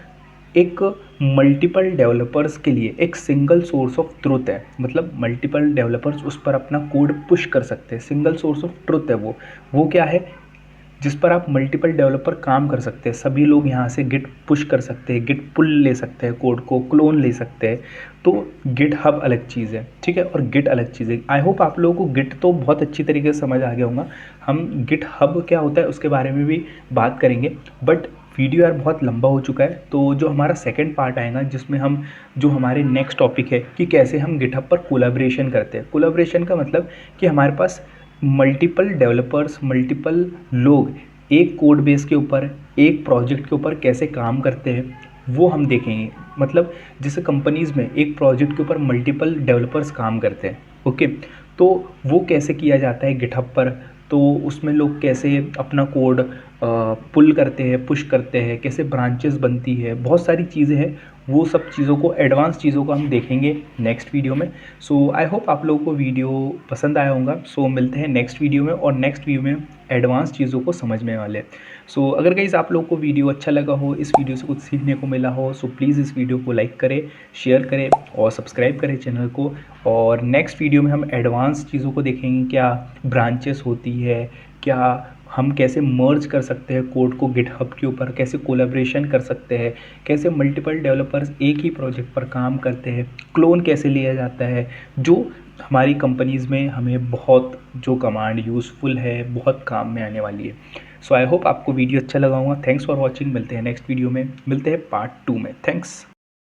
एक मल्टीपल डेवलपर्स के लिए एक सिंगल सोर्स ऑफ ट्रुथ है, मतलब मल्टीपल डेवलपर्स उस पर अपना कोड पुश कर सकते हैं। सिंगल सोर्स ऑफ ट्रुथ है वो क्या है, जिस पर आप मल्टीपल डेवलपर काम कर सकते हैं। सभी लोग यहाँ से गिट पुश कर सकते हैं, गिट पुल ले सकते हैं, कोड को क्लोन ले सकते हैं। तो गिट हब अलग चीज़ है, ठीक है, और गिट अलग चीज़ है। आई होप आप लोगों को गिट तो बहुत अच्छी तरीके से समझ आ गया होगा। हम गिट हब क्या होता है उसके बारे में भी बात करेंगे, बट वीडियो यार बहुत लंबा हो चुका है। तो जो हमारा सेकंड पार्ट आएगा जिसमें हम जो हमारे नेक्स्ट टॉपिक है कि कैसे हम गिटहब पर कोलैबोरेशन करते हैं। कोलैबोरेशन का मतलब कि हमारे पास मल्टीपल डेवलपर्स, मल्टीपल लोग एक कोड बेस के ऊपर, एक प्रोजेक्ट के ऊपर कैसे काम करते हैं वो हम देखेंगे। मतलब जैसे कंपनीज़ में एक प्रोजेक्ट के ऊपर मल्टीपल डेवलपर्स काम करते हैं, ओके, तो वो कैसे किया जाता है गिटहब पर। तो उसमें लोग कैसे अपना कोड पुल करते हैं, पुश करते हैं, कैसे ब्रांचेस बनती है, बहुत सारी चीज़ें हैं। वो सब चीज़ों को, एडवांस चीज़ों को हम देखेंगे नेक्स्ट वीडियो में। सो आई होप आप लोगों को वीडियो पसंद आया होगा। सो मिलते हैं नेक्स्ट वीडियो में, और नेक्स्ट वीडियो में एडवांस चीज़ों को समझने वाले हैं। सो अगर गाइस आप लोगों को वीडियो अच्छा लगा हो, इस वीडियो से कुछ सीखने को मिला हो, सो प्लीज़ इस वीडियो को लाइक करें, शेयर करें और सब्सक्राइब करें चैनल को। और नेक्स्ट वीडियो में हम एडवांस चीज़ों को देखेंगे, क्या ब्रांचेस होती है, क्या हम कैसे मर्ज कर सकते हैं कोड को गिटहब के ऊपर, कैसे कोलैबोरेशन कर सकते हैं, कैसे मल्टीपल डेवलपर्स एक ही प्रोजेक्ट पर काम करते हैं, क्लोन कैसे लिया जाता है, जो हमारी कंपनीज़ में हमें बहुत जो कमांड यूज़फुल है, बहुत काम में आने वाली है। सो आई होप आपको वीडियो अच्छा लगा होगा। Thanks for watching. मिलते हैं नेक्स्ट वीडियो में, मिलते हैं पार्ट 2 में। थैंक्स।